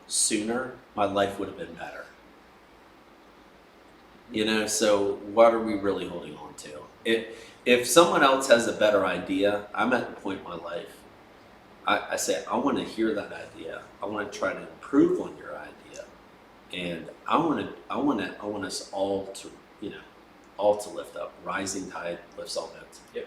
sooner, my life would have been better. You know, so what are we really holding on to? If someone else has a better idea, I'm at the point in my life, I say, I want to hear that idea. I want to try to improve on your idea. And I want us all to, all to lift up. Rising tide lifts all boats.
Yep.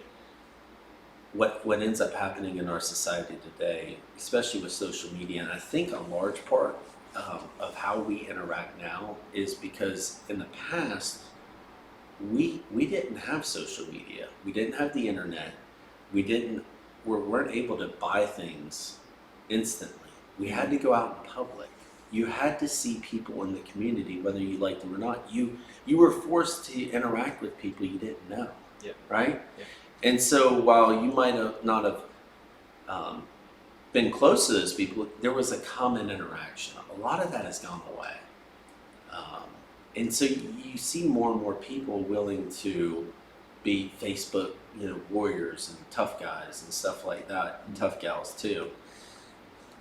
What ends up happening in our society today, especially with social media, and I think a large part of how we interact now is because in the past we didn't have social media, we didn't have the internet, we weren't able to buy things instantly. We had to go out in public. You had to see people in the community, whether you liked them or not. You were forced to interact with people you didn't know.
Yep.
Right?
Yep.
And so while you might have not have been close to those people, there was a common interaction. A lot of that has gone away. And so you see more and more people willing to be Facebook, warriors and tough guys and stuff like that, and tough gals too.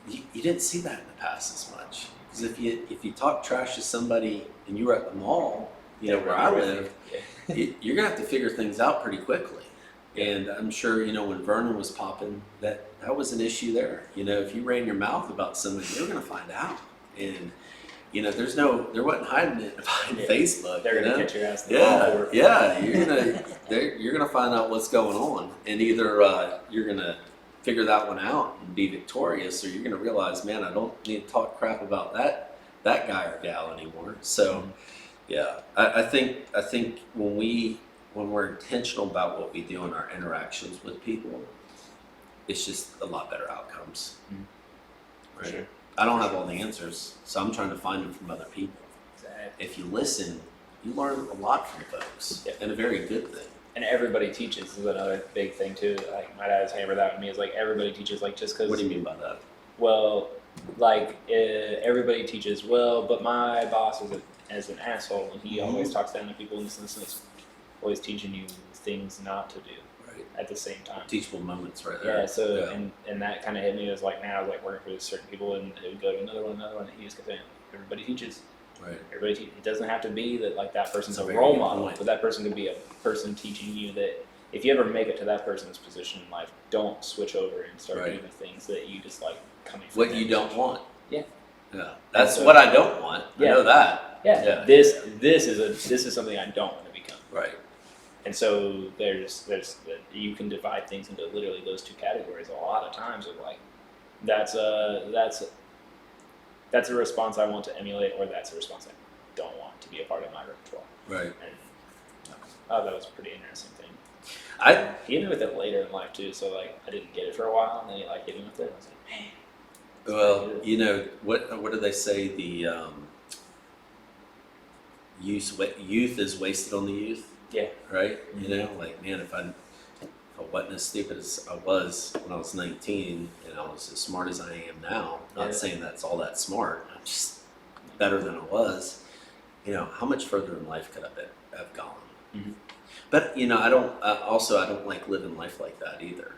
You didn't see that in the past as much. Because if you talk trash to somebody and you were at the mall, where I live, you're gonna have to figure things out pretty quickly. And I'm sure, when Vernon was popping, that was an issue there. If you ran your mouth about somebody, they were going to find out. And, there wasn't hiding it behind Facebook.
They're going to catch your ass in the ball.
Yeah, you're gonna find out what's going on. And either you're going to figure that one out and be victorious, or you're going to realize, man, I don't need to talk crap about that guy or gal anymore. So, yeah, I think when we're intentional about what we do in our interactions with people, it's just a lot better outcomes. Right?
Sure.
I don't have all the answers, so I'm trying to find them from other people.
Exactly.
If you listen, you learn a lot from folks, and a very good thing.
And everybody teaches is another big thing too. Like my dad's hammered that with me is like everybody teaches, like just because.
What do you mean by that?
Well, everybody teaches well, but my boss is an asshole, and he always talks down to people in this instance. Always teaching you things not to do at the same time.
Teachable moments right there.
Yeah, so and that kind of hit me. It was like now I was like working for certain people, and it would go to another one, and he just kept saying, everybody teaches.
Right.
It doesn't have to be that like that person's
That's
a
a
role
very good
model,
point.
but that person could be a person teaching you that if you ever make it to that person's position in life, don't switch over and start doing the things that you just like coming from.
What you don't want.
Yeah.
Yeah. That's what I don't want. I know that.
Yeah. This is something I don't want to become.
Right.
And so there's you can divide things into literally those two categories a lot of times of like that's a response I want to emulate, or that's a response I don't want to be a part of my repertoire.
Right.
And that was a pretty interesting thing. He hit me with it later in life too, so like I didn't get it for a while, and then he like hit me with it. I was like, man.
Well, what do they say? The youth is wasted on the youth.
Yeah.
Right. Like, man, if I wasn't as stupid as I was when I was 19, and I was as smart as I am now. Not saying that's all that smart. I'm just better than I was. How much further in life could I have gone?
Mm-hmm.
But I don't like living life like that either.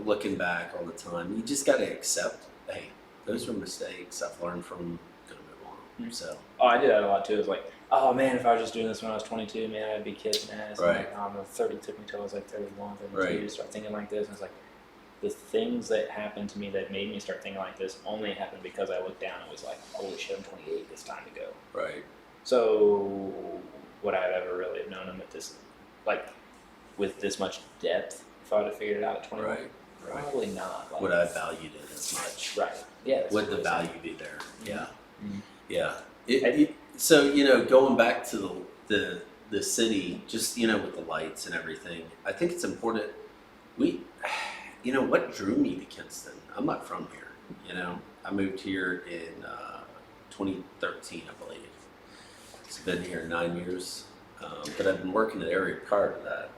Looking back all the time, you just got to accept. Hey, those were mistakes. I've learned from them. Gonna move on.
Mm-hmm.
So.
Oh, I did that a lot too. It was like, oh man, if I was just doing this when I was 22, man, I'd be kicking ass.
Right.
And like, 30 took me till I was like 31, 32
Right.
to start thinking like this. And it's like, the things that happened to me that made me start thinking like this only happened because I looked down and was like, holy shit, I'm 28, it's time to go.
Right.
So, would I have ever really have known him at this, like, with this much depth if I would have figured it out at 21?
Right.
Probably not. Like,
Would I have valued it as much?
Right. Yeah.
Would the value be there? Yeah.
Mm-hmm.
Yeah. So going back to the the city, just, with the lights and everything, I think it's important. What drew me to Kinston? I'm not from here, I moved here in 2013, I believe. It's been here 9 years, but I've been working in the area prior to that.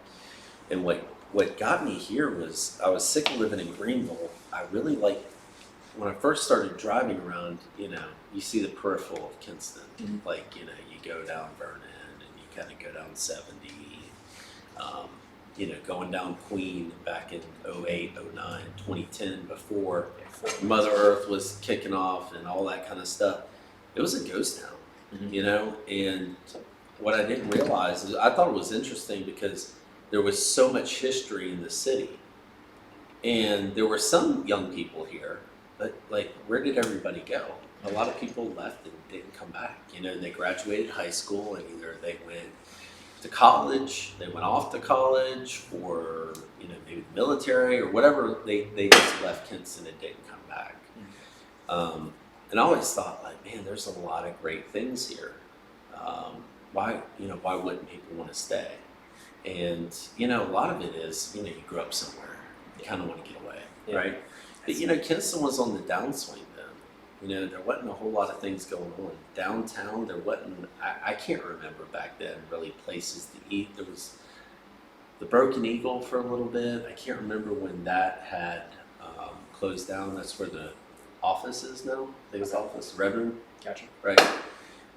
And what got me here was I was sick of living in Greenville. I really liked, when I first started driving around, you see the peripheral of Kinston.
Mm-hmm.
You go down Vernon and you kind of go down 70, going down Queen back in 08, 09, 2010, before Mother Earth was kicking off and all that kind of stuff. It was a ghost town,
Mm-hmm.
and what I didn't realize is I thought it was interesting because there was so much history in the city. And there were some young people here, but where did everybody go? A lot of people left and didn't come back. They graduated high school and either they went to college, they went off to college, or maybe the military or whatever. They just left Kinston and didn't come back. And I always thought, man, there's a lot of great things here. Why wouldn't people want to stay? And a lot of it is you grew up somewhere, you kind of want to get away, right? But Kinston was on the downswing then. There wasn't a whole lot of things going on downtown. There wasn't. I can't remember back then really places to eat. There was the Broken Eagle for a little bit. I can't remember when that had closed down. That's where the office is now. I think it's the office, Revenue.
Gotcha.
Right.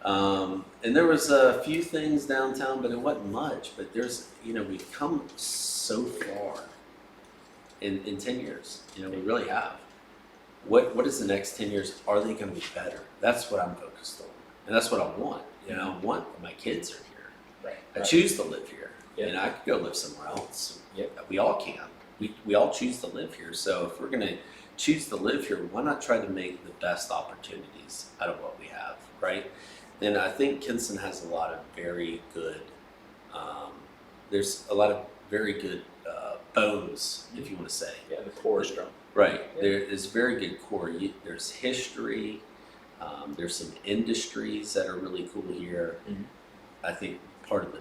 And there was a few things downtown, but it wasn't much. But there's, we've come so far in 10 years. We really have. What is the next 10 years? Are they going to be better? That's what I'm focused on. And that's what I want. I want my kids are here.
Right.
I choose to live here.
Yep.
And I could go live somewhere else.
Yep.
We all can. We all choose to live here. So if we're going to choose to live here, why not try to make the best opportunities out of what we have, right? And I think Kinston has a lot of very good, there's a lot of very good bones, if you want to say.
Yeah, the core is strong.
Right.
Yeah.
There is very good core. There's history. There's some industries that are really cool here.
Mm-hmm.
I think part of the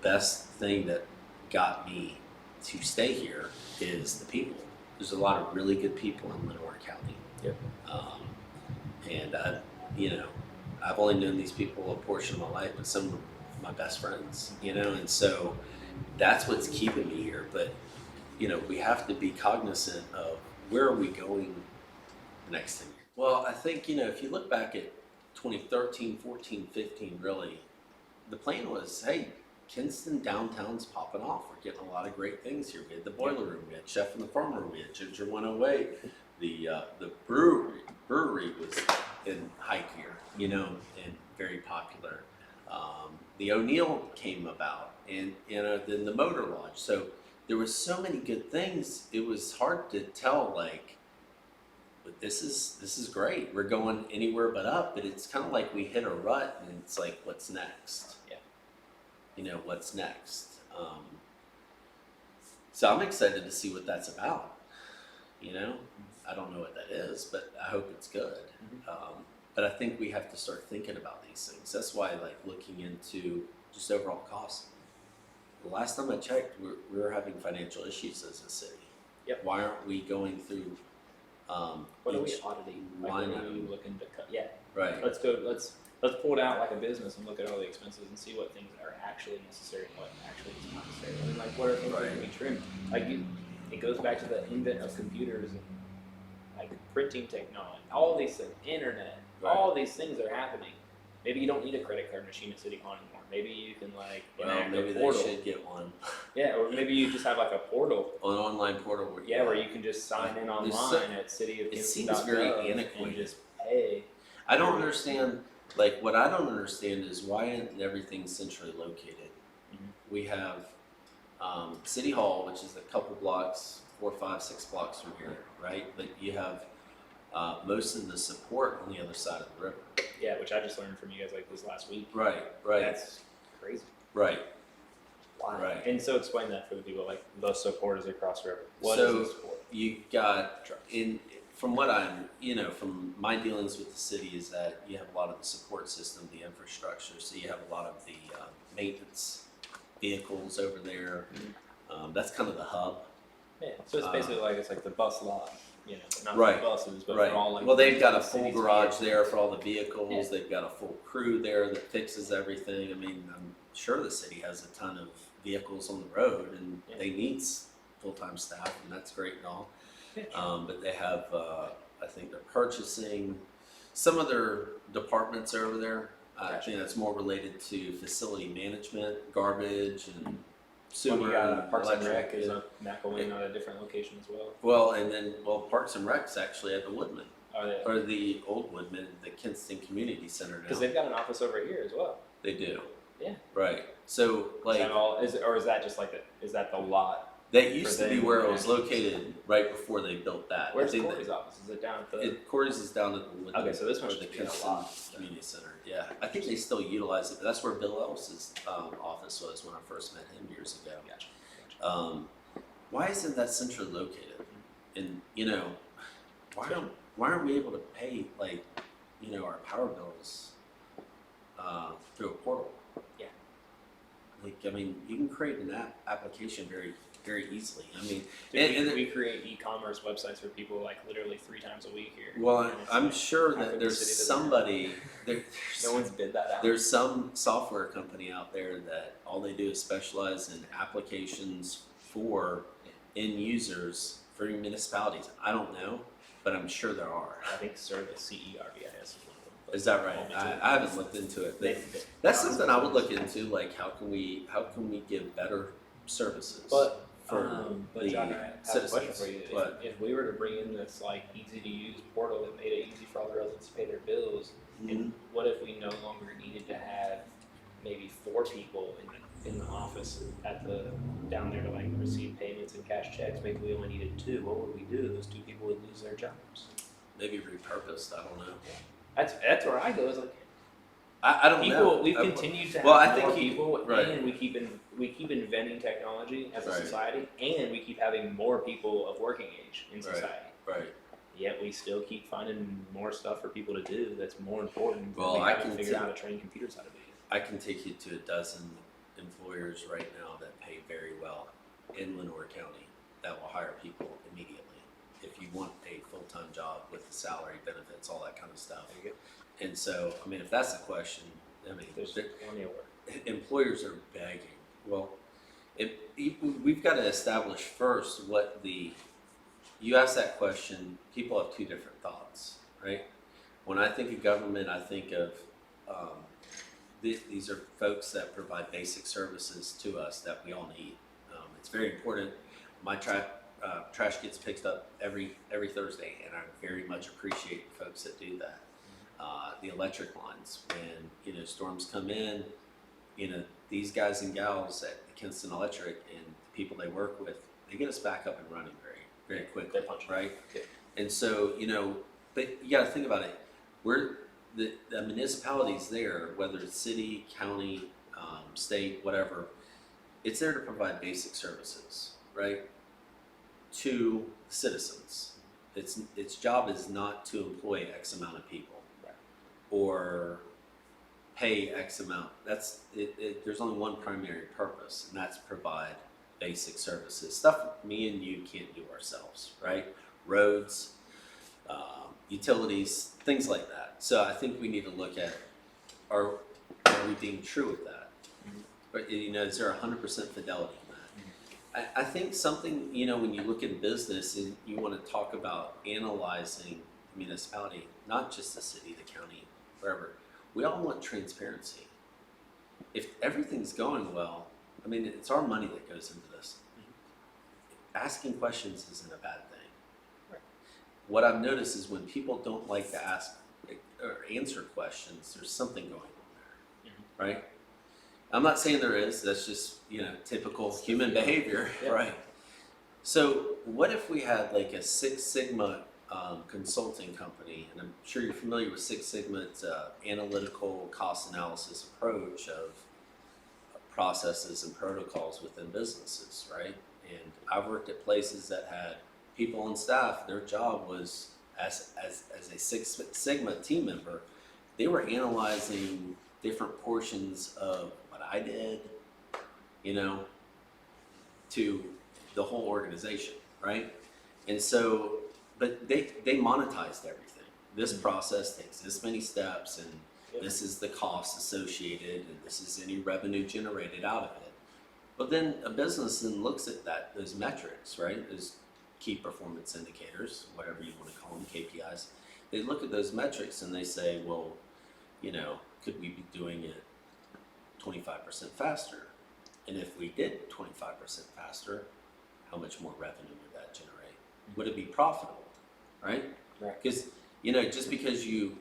best thing that got me to stay here is the people. There's a lot of really good people in Lenore County.
Yep.
And I've only known these people a portion of my life, but some of my best friends, and so that's what's keeping me here. But, we have to be cognizant of where are we going the next 10 years. Well, I think, if you look back at 2013, 14, 15, really, the plan was, hey, Kinston downtown's popping off. We're getting a lot of great things here. We had the boiler room, we had Chef in the Farm Room, we had Ginger 108. The brewery was in high gear, and very popular. The O'Neill came about, and then the Motor Lodge. So there was so many good things. It was hard to tell, but this is great. We're going anywhere but up. But it's kind of like we hit a rut, and it's like, what's next? Yeah. What's next? So I'm excited to see what that's about. I don't know what that is, but I hope it's good.
Mm-hmm.
But I think we have to start thinking about these things. That's why, looking into just overall costs. The last time I checked, we were having financial issues as a city.
Yep.
Why aren't we going through?
What are we auditing?
line
What are
item?
we looking to cut? Yeah.
Right.
Let's pull it out like a business and look at all the expenses and see what things are actually necessary and what actually is not necessary. What are things that can be trimmed? It goes back to the invent of computers and printing technology. All these things, internet, all these things are happening. Maybe you don't need a credit card machine at City Hall anymore. Maybe you can enact
maybe
a
they
portal.
should get one.
Yeah, or maybe you just have a portal.
An online portal.
Where you can just sign in online at cityofkinston.gov.
It seems very antiquated.
And just pay.
I don't understand. What I don't understand is why isn't everything centrally located?
Mm-hmm.
We have City Hall, which is a couple blocks, 4, 5, 6 blocks from here, right? But you have most of the support on the other side of the river.
Yeah, which I just learned from you guys this last week.
Right.
That's crazy.
Right.
Why?
Right.
And so explain that for the people, the support is across the river. What
So
is the support?
you got from what I'm, from my dealings with the city is that you have a lot of the support system, the infrastructure. So you have a lot of the maintenance vehicles over there. That's kind of the hub.
Yeah, so it's basically it's like the bus lot, not
Right,
the buses, but
right.
for all
Well, they've got a
the
full
city's
garage
vehicles.
there for all the vehicles.
Yeah.
They've got a full crew there that fixes everything. I mean, I'm sure the city has a ton of vehicles on the road, and they need full-time staff, and that's great and all.
Yeah.
But they have, I think they're purchasing. Some of their departments are over there. I think that's more related to facility management, garbage, and sewer.
You got Parks and
electric.
Rec is a McElwain at a different location as well.
Well, and then Parks and Rec's actually at the Woodman,
Are they?
or the old Woodman, the Kinston Community Center now.
Because they've got an office over here as well.
They do.
Yeah.
Right. So
Is that all? Or is that just is that the lot?
that used to be
them,
where it was
yeah.
located right before they built that.
Where's
I think
Corey's office? Is it down at the?
Corey's is down at the Woodman.
Okay, so this one
or
should
the
be in a
Kinston
lot.
Community Center. Yeah, I think they still utilize it. But that's where Bill Ellis's office was when I first met him years ago.
Gotcha.
Why isn't that centrally located? And why aren't we able to pay our power bills through a portal?
Yeah.
I mean, you can create an application very, very easily. I mean,
We create e-commerce websites for people literally 3 times a week here.
well,
And it's
I'm sure
half
that
of the
there's
city doesn't
somebody
no one's bid that out.
there's some software company out there that all they do is specialize in applications for end users for municipalities. I don't know, but I'm sure there are.
I think Service CERVIS is one of them. but
Is that right?
hold me to it.
I haven't looked into it.
They-
That's something I would look into. How can we give better services
But
for
but John, I have a
citizens?
question for you.
What?
If we were to bring in this easy to use portal that made it easy for all the residents to pay their bills, and what if we no longer needed to have maybe 4 people in the office down there to receive payments and cash checks? Maybe we only needed 2. What would we do? Those 2 people would lose their jobs.
Maybe repurposed. I don't know.
That's where I go. Is
I don't know.
We've continued to have
Well, I think
more people,
right.
and we keep inventing technology as a
Right.
society, and we keep having more people of working age in
Right.
society.
Right.
Yet we still keep finding more stuff for people to do that's more important.
Well,
than we
I
haven't
can
figured
tell-
out how to train computers how to do.
I can take you to a dozen employers right now that pay very well in Lenore County that will hire people immediately if you want a full-time job with the salary, benefits, all that kind of stuff.
There you go.
And so, I mean, if that's the question, I mean,
There's plenty of work.
employers are begging. Well, we've got to establish first you ask that question, people have 2 different thoughts, right? When I think of government, I think of these are folks that provide basic services to us that we all need. It's very important. My trash gets picked up every Thursday, and I very much appreciate folks that do that. The electric lines, when storms come in, these guys and gals at Kinston Electric and the people they work with, they get us back up and running very, very quickly,
They punch
right?
Yeah.
And so but you got to think about it. We're the municipalities there, whether it's city, county, state, whatever, it's there to provide basic services, right, to citizens. Its job is not to employ X amount of people,
Right.
or pay X amount. There's only one primary purpose, and that's provide basic services, stuff me and you can't do ourselves, right? Roads, utilities, things like that. So I think we need to look at, are we being true with that? Or, is there 100% fidelity in that? I think something, when you look in business and you want to talk about analyzing the municipality, not just the city, the county, wherever, we all want transparency. If everything's going well, I mean, it's our money that goes into this. Asking questions isn't a bad thing.
Right.
What I've noticed is when people don't like to ask or answer questions, there's something going on there, right? I'm not saying there is. That's just typical human behavior,
Yeah.
right? So what if we had a Six Sigma consulting company, and I'm sure you're familiar with Six Sigma. It's an analytical cost analysis approach of processes and protocols within businesses, right? And I've worked at places that had people on staff. Their job was as a Six Sigma team member, they were analyzing different portions of what I did, you know, to the whole organization, right? And so, but they monetized everything. This process takes this many steps, and this is the cost associated, and this is any revenue generated out of it. But then a business then looks at those metrics, right? Those key performance indicators, whatever you want to call them, KPIs. They look at those metrics and they say, well, you know, could we be doing it 25% faster? And if we did 25% faster, how much more revenue would that generate? Would it be profitable, right?
Right.
Because, you know, just because you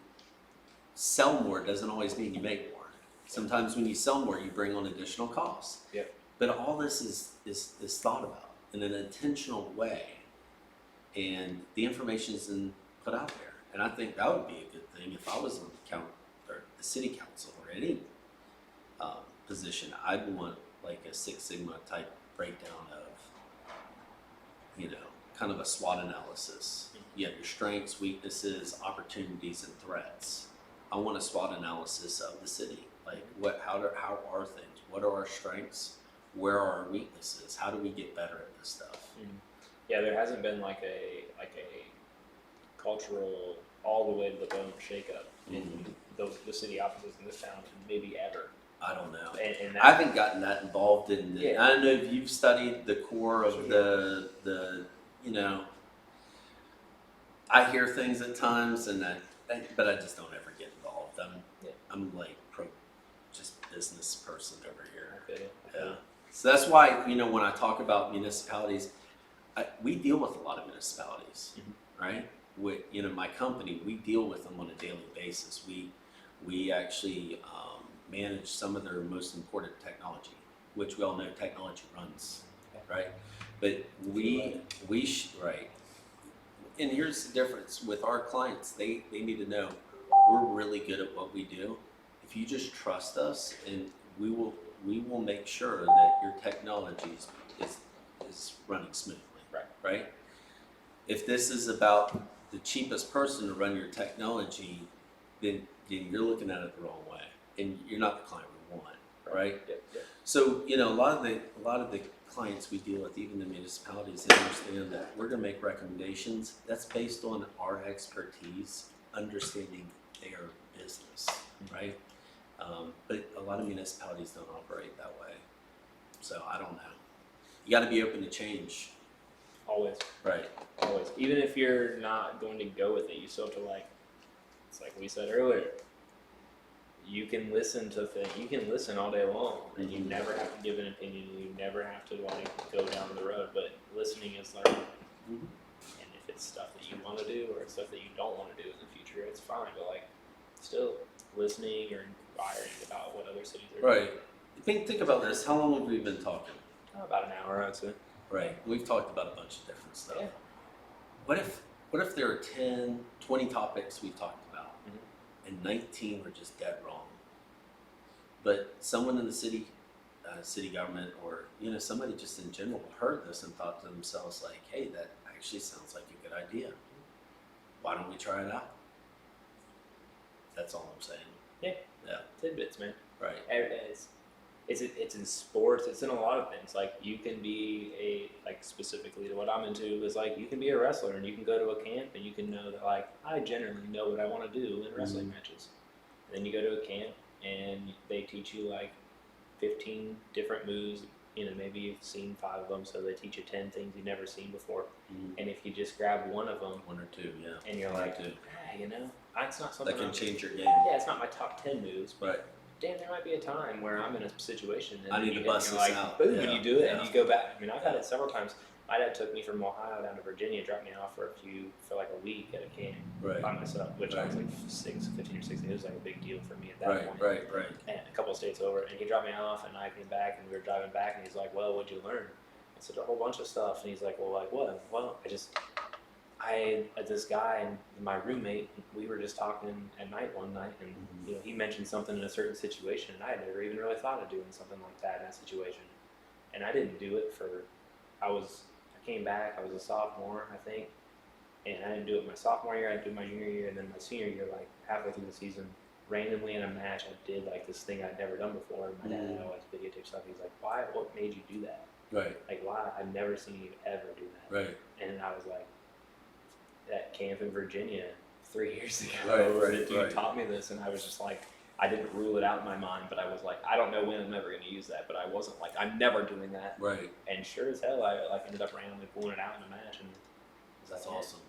sell more doesn't always mean you make more. Sometimes when you sell more, you bring on additional costs.
Yep.
But all this is thought about in an intentional way, and the information is then put out there. And I think that would be a good thing if I was on the city council or any position. I'd want like a Six Sigma type breakdown of, you know, kind of a SWOT analysis. You have your strengths, weaknesses, opportunities, and threats. I want a SWOT analysis of the city. Like how are things? What are our strengths? Where are our weaknesses? How do we get better at this stuff?
Yeah, there hasn't been like a cultural all the way to the bone shakeup in the city offices in this town, maybe ever.
I don't know.
And
I haven't gotten that involved in the,
Yeah.
I don't know if you've studied the core of the you know, I hear things at times but I just don't ever get involved. I'm like just business person over here.
Okay.
Yeah. So that's why, you know, when I talk about municipalities, we deal with a lot of municipalities, right? With, you know, my company, we deal with them on a daily basis. We actually manage some of their most important technology, which we all know technology runs, right? But right. And here's the difference with our clients. They need to know we're really good at what we do. If you just trust us, and we will make sure that your technology is running smoothly. Right? If this is about the cheapest person to run your technology, then you're looking at it the wrong way, and you're not the client we want, right?
Yep.
So, you know, a lot of the clients we deal with, even the municipalities, they understand that we're going to make recommendations. That's based on our expertise, understanding their business, right? But a lot of municipalities don't operate that way. So I don't know. You got to be open to change.
Always.
Right.
Always. Even if you're not going to go with it, you still have to it's like we said earlier, you can listen to things, you can listen all day long, and you never have to give an opinion, you never have to go down the road, but listening is learning. And if it's stuff that you want to do or it's stuff that you don't want to do in the future, it's fine, but still listening or inquiring about what other cities are doing.
Right. Think about this. How long have we been talking?
About an hour, I'd say.
Right. We've talked about a bunch of different stuff.
Yeah.
What if there are 10, 20 topics we've talked about, and 19 were just dead wrong? But someone in the city government, or, you know, somebody just in general heard this and thought to themselves like, hey, that actually sounds like a good idea. Why don't we try it out? That's all I'm saying. Yeah.
Tidbits, man.
Right.
It's in sports. It's in a lot of things. You can be specifically to what I'm into is you can be a wrestler and you can go to a camp and you can know that I generally know what I want to do in wrestling matches. And then you go to a camp and they teach you 15 different moves. You know, maybe you've seen 5 of them, so they teach you 10 things you've never seen before. And if you just grab one of them,
1 or 2, yeah.
and you're you know, it's not something
that can change your game.
Yeah, it's not my top 10 moves, but
Right.
damn, there might be a time where I'm in a situation and
I need
you
to bust
you're
this out.
boom,
Yeah,
and you do it,
yeah.
and you go back. I mean, I've had it several times. My dad took me from Ohio down to Virginia, dropped me off for a week at a camp
Right.
by myself, which I was 15 or 16. It was a big deal for me at that point.
Right.
And a couple of states over, and he dropped me off, and I came back, and we were driving back, and he's like, "Well, what'd you learn?" I said, "A whole bunch of stuff." And he's like, "Well, what?" Well, this guy and my roommate, we were just talking at night one night, and you know, he mentioned something in a certain situation, and I had never even really thought of doing something like that in that situation. And I didn't do it I came back, I was a sophomore, I think, and I didn't do it my sophomore year, I did my junior year, and then my senior year, halfway through the season, randomly in a match, I did like this thing I'd never done before. And my dad always videotaped stuff. He's like, "Why? What made you do that?
Right.
Like, why? I've never seen you ever do that."
Right.
And I was like, "That camp in Virginia 3 years ago,
Right,
the dude
right.
taught me this," and I was just like, I didn't rule it out in my mind, but I was like, I don't know when I'm ever going to use that, but I wasn't like, I'm never doing that.
Right.
And sure as hell, I like ended up randomly pulling it out in a match, and
That's awesome.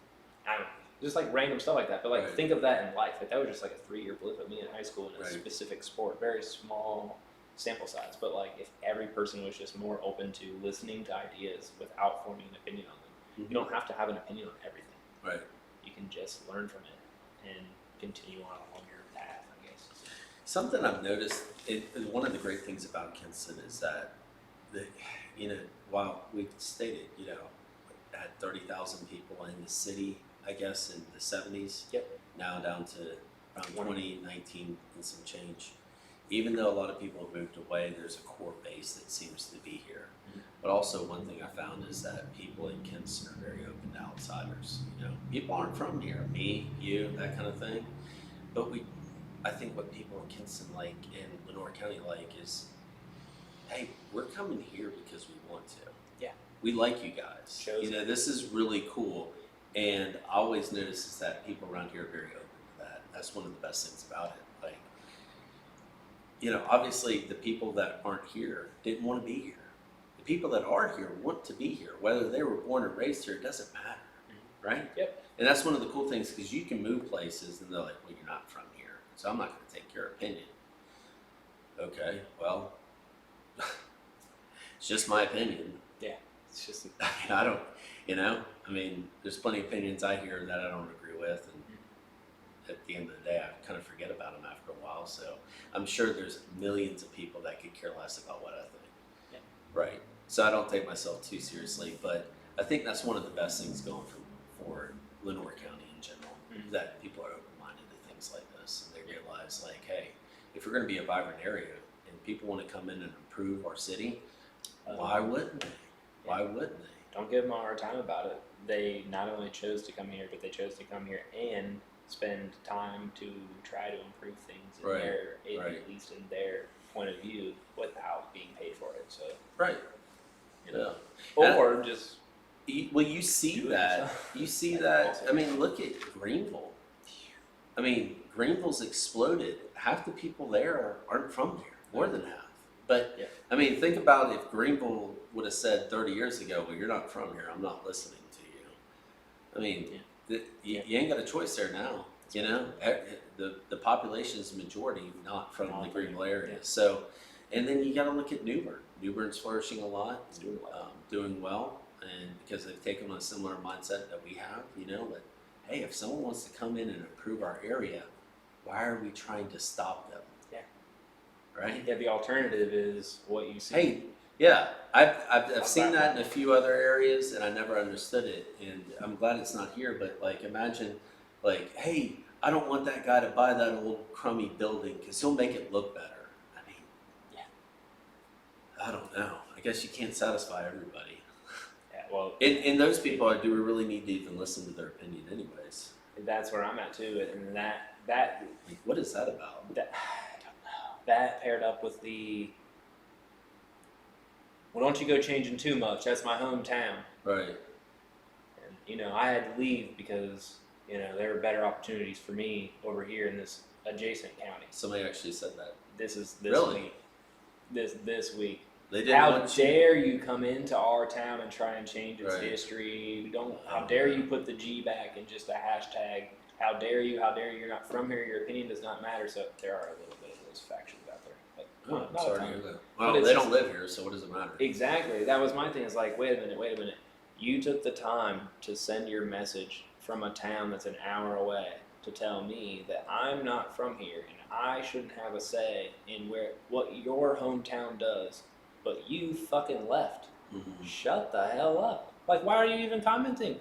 I don't know, just like random stuff like that. But like,
Right.
think of that in life. Like that was just like a 3-year blip of me in high school in a
Right.
specific sport, very small sample size. But like, if every person was just more open to listening to ideas without forming an opinion on them, you don't have to have an opinion on everything.
Right.
You can just learn from it and continue on along your path, I guess.
Something I've noticed, one of the great things about Kinston is that, while we stated, had 30,000 people in the city, I guess, in the 70s.
Yep.
Now down to around 2019 and some change. Even though a lot of people have moved away, there's a core base that seems to be here.
Mhm.
But also one thing I found is that people in Kinston are very open to outsiders. People aren't from here, me, you, that kind of thing. But I think what people in Kinston like and Lenore County like is, hey, we're coming here because we want to.
Yeah.
We like you guys.
Shows it.
This is really cool. And I always notice is that people around here are very open to that. That's one of the best things about it. Like, obviously the people that aren't here didn't want to be here. The people that are here want to be here. Whether they were born or raised here, it doesn't matter. Right?
Yep.
And that's one of the cool things because you can move places and they're like, well, you're not from here, so I'm not going to take your opinion. Okay, well, it's just my opinion.
Yeah. It's just
I don't, there's plenty of opinions I hear that I don't agree with, and at the end of the day, I kind of forget about them after a while. So I'm sure there's millions of people that could care less about what I think.
Yeah.
Right. So I don't take myself too seriously, but I think that's one of the best things going for Lenore County in general, that people are open-minded to things like this, and they realize, like, hey, if we're going to be a vibrant area and people want to come in and improve our city, why wouldn't they? Why wouldn't they?
Don't give them a hard time about it. They not only chose to come here, but they chose to come here and spend time to try to improve things in
Right,
their,
right.
at least in their point of view, without being paid for it. So,
Right. Yeah.
or just
Well, you see
do it
that.
yourself.
You see
That's
that.
awesome.
I mean, look at Greenville. I mean, Greenville's exploded. Half the people there aren't from here, more than half. But,
Yeah.
I mean, think about if Greenville would have said 30 years ago, well, you're not from here, I'm not listening to you. I mean, you ain't got a choice there now. The population's majority not from the Greenville area.
Yeah.
So, and then you got to look at New Bern. New Bern's flourishing a lot,
It's doing well.
doing well, and because they've taken on a similar mindset that we have, that, hey, if someone wants to come in and improve our area, why are we trying to stop them?
Yeah.
Right?
Yeah, the alternative is what you see.
Hey, yeah, I've seen that in a few other areas, and I never understood it, and I'm glad it's not here. But like, imagine, like, hey, I don't want that guy to buy that old crummy building because he'll make it look better. I mean, I don't know. I guess you can't satisfy everybody.
Yeah, well,
And those people, do we really need to even listen to their opinion, anyways?
that's where I'm at too, and that
Like, what is that about?
I don't know. That paired up with the, well, don't you go changing too much. That's my hometown.
Right.
And, I had to leave because, there were better opportunities for me over here in this adjacent county.
Somebody actually said that.
This
Really?
week. This week.
They didn't
How
want you.
dare you come into our town and try and change its
Right.
history? How dare you put the G back in just a hashtag? How dare you? You're not from here. Your opinion does not matter. So there are a little bit of those factions out there. But
Oh,
not
I'm
a
sorry to
ton.
hear that.
But
Well,
it's
they
just-
don't live here, so what does it matter?
Exactly. That was my thing. It's like, wait a minute. You took the time to send your message from a town that's an hour away to tell me that I'm not from here and I shouldn't have a say in what your hometown does, but you fucking left.
Mhm.
Shut the hell up. Like, why are you even commenting?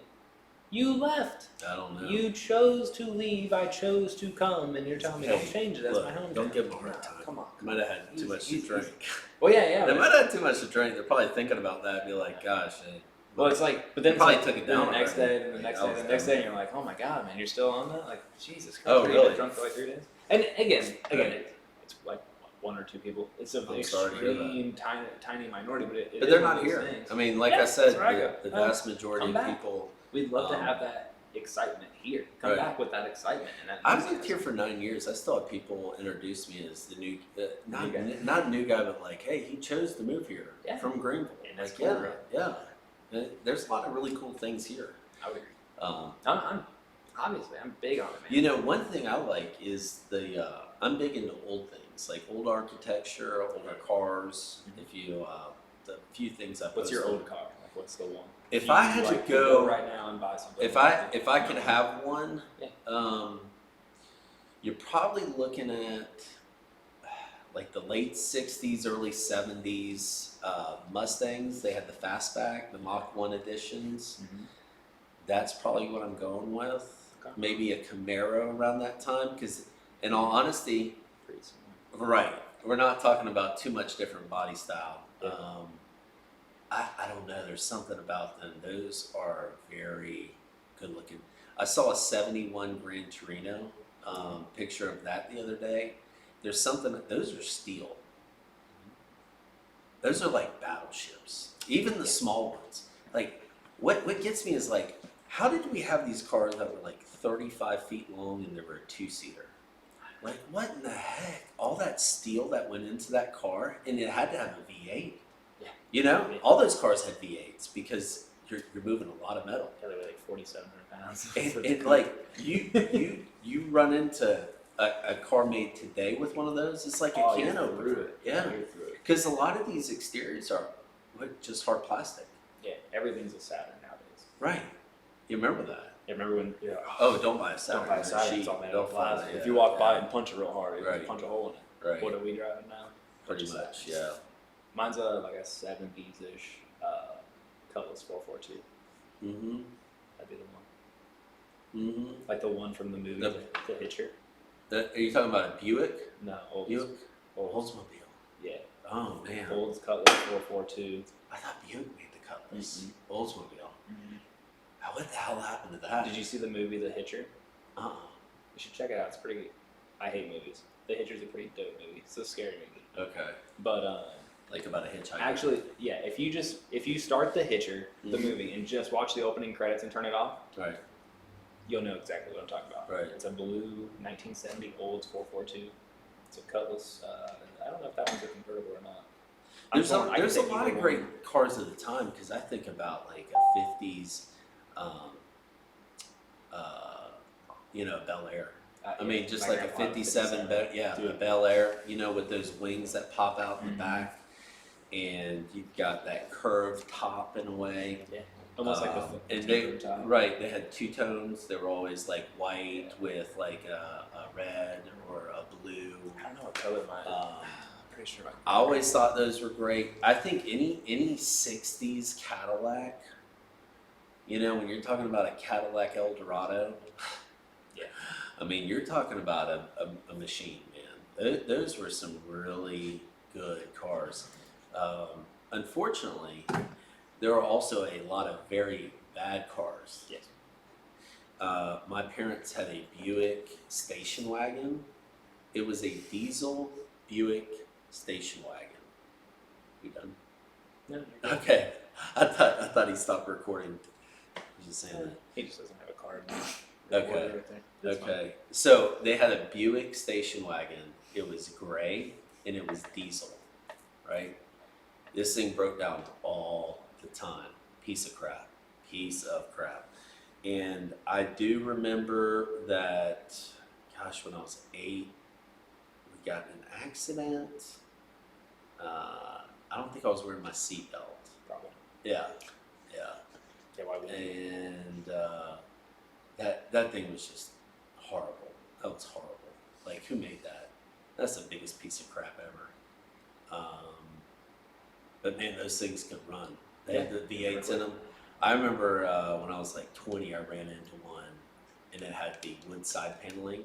You left.
I don't know.
You chose to leave. I chose to come, and you're telling me, don't change it. That's
Look,
my hometown.
don't give them a hard time.
Come on.
Might have had too much to drink.
Well, yeah.
They
but-
might have had too much to drink. They're probably thinking about that and be like, gosh,
Well, it's like, but then it's
Probably
like,
took it
then
down
the next
already.
day, then the
Yeah,
next
I
day,
was
the next
down.
day, and you're like, oh my god, man, you're still on that? Like, Jesus Christ,
Oh,
were you
really?
that drunk for like 3 days? And again,
Right.
it's like 1 or 2 people. It's an
I'm sorry to hear that.
extreme, tiny minority, but it
But
is
they're
one
not
of those
here.
things.
I mean, like
Yeah,
I said,
that's where I go.
the vast majority
Come
of
back.
people.
We'd love to
Um,
have that excitement here. Come
right.
back with that excitement. And that
I've lived here for 9 years. I still have people introduce me as the new,
New guy.
not new guy, but like, hey, he chose to move here
Yeah.
from Greenville.
And that's
like,
cool, right?
yeah. There's a lot of really cool things here.
I would agree.
Um,
I'm obviously I'm big on it, man.
You know, one thing I like is I'm big into old things, like old architecture, older cars.
Mhm.
If you, the few things I
What's your
posted.
old car? Like, what's the one?
If
you
I had to
like
go
right now and buy something.
If I could have one,
Yeah.
you're probably looking at like the late '60s, early '70s Mustangs. They had the fastback, the Mach 1 editions.
Mhm.
That's probably what I'm going with.
Okay.
Maybe a Camaro around that time, because in all honesty,
Pretty similar.
right, we're not talking about too much different body style.
Yeah.
I don't know. There's something about them. Those are very good looking. I saw a '71 Gran Torino picture of that the other day. There's something. Those are steel. Those are like battleships. Even the small ones. Like what gets me is like, how did we have these cars that were like 35 feet long and they were a 2-seater? Like, what in the heck? All that steel that went into that car, and it had to have a V8.
Yeah.
You know,
Yeah.
all those cars had V8s because you're moving a lot of metal.
Yeah, they were like 4,700 pounds.
And like you run into a car made today with one of those, it's like a
oh,
can
you're
opener.
through it.
Yeah,
You're through it.
because a lot of these exteriors are just hard plastic.
Yeah, everything's a Saturn nowadays.
Right. You remember that?
Yeah, remember when? Yeah.
Oh, don't buy a Saturn.
Don't buy a Saturn. It's
Sheet.
all made out
Don't
of
buy
plastic.
that,
If you walk by
yeah.
it and punch it real hard, you
Right.
just punch a hole in it.
Right.
What are we driving now?
Pretty much, yeah.
Mine's like a 70s ish Cutlass 442.
Mm-hmm.
That'd be the one.
Mm-hmm.
Like the one from the movie,
The-
the Hitcher.
Are you talking about a Buick?
No, old.
Buick?
Old.
Oldsmobile.
Yeah.
Oh man.
Old Cutlass 442.
I thought Buick made the Cutlass.
Mm-mm.
Oldsmobile. What the hell happened to that?
Did you see the movie The Hitcher?
Uh-uh.
You should check it out. It's pretty good. I hate movies. The Hitcher's a pretty dope movie. It's a scary movie.
Okay.
But
Like about a hitchhiker.
actually, yeah, if you start The Hitcher, the
Mhm.
movie, and just watch the opening credits and turn it off,
Right.
you'll know exactly what I'm talking about.
Right.
It's a blue 1970 Olds 442. It's a Cutlass. I don't know if that one's a convertible or not.
There's
torn. I can
there's a
take
lot
either
of great
one.
cars at the time because I think about like a '50s, Bel Air. I mean,
Yeah,
just
my
like a
grandpa had a
'57, a
Dude.
Bel Air, with those wings that pop out in
Mhm.
the back, and you've got that curved top in a way.
Yeah, almost like
And
the
they
T-bird top.
right, they had two tones. They were always like white with like a red or a blue.
I don't know what color mine.
Um,
I'm pretty sure.
I always thought those were great. I think any '60s Cadillac, when you're talking about a Cadillac Eldorado,
Yeah.
I mean, you're talking about a machine, man. Those were some really good cars. Unfortunately, there are also a lot of very bad cars.
Yes.
My parents had a Buick station wagon. It was a diesel Buick station wagon. You done?
No, you're good.
Okay. I thought he stopped recording. I was just saying that.
He just doesn't have a card.
Okay.
Right there. That's fine.
Okay. So they had a Buick station wagon. It was gray and it was diesel, right? This thing broke down all the time. Piece of crap. And I do remember that, gosh, when I was 8, we got in an accident. I don't think I was wearing my seatbelt.
Probably.
Yeah.
Yeah, why would you?
And that thing was just horrible. That was horrible. Like, who made that? That's the biggest piece of crap ever. But man, those things could run. They had the V8s in them. I remember when I was like 20, I ran into one, and it had the wood side paneling.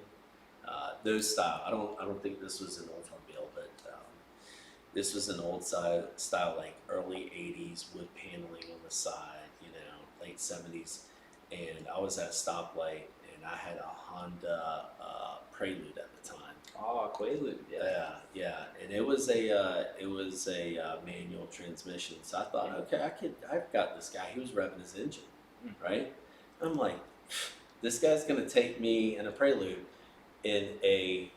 Those style. I don't think this was an Oldsmobile, but this was an old style, like early '80s wood paneling on the side. late 70s, and I was at a stoplight, and I had a Honda Prelude at the time.
Oh, Quaalude.
Yeah, and it was a manual transmission. So I thought, okay, I've got this guy. He was revving his engine, right? I'm like, this guy's gonna take me in a Prelude in a,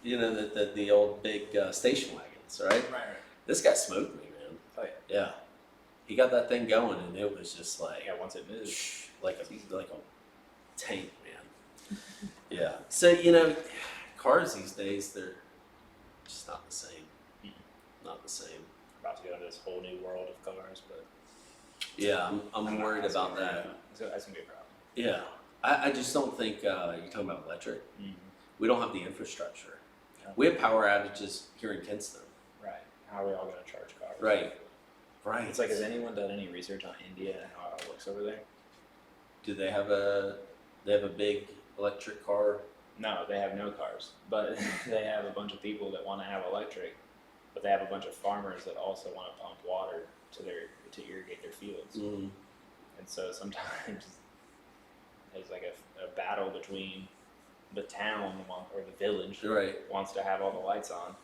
the old big station wagons, right?
Right.
This guy smoked me, man.
Oh yeah.
Yeah, he got that thing going, and it was just like,
Yeah. Once it moves.
like a tank, man. Yeah. So cars these days, they're just not the same. Not the same.
About to go into this whole new world of cars, but
Yeah, I'm worried about that.
That's gonna be a problem.
Yeah, I just don't think you're talking about electric.
Mm-hmm.
We don't have the infrastructure.
Yeah.
We have power outages here in Kinston.
Right. How are we all gonna charge cars?
Right. Right.
It's like, has anyone done any research on India and how it works over there?
Do they have a big electric car?
No, they have no cars, but they have a bunch of people that want to have electric, but they have a bunch of farmers that also want to pump water to irrigate their fields.
Mm-hmm.
And so sometimes there's like a battle between the town or the village
Right.
wants to have all the lights on,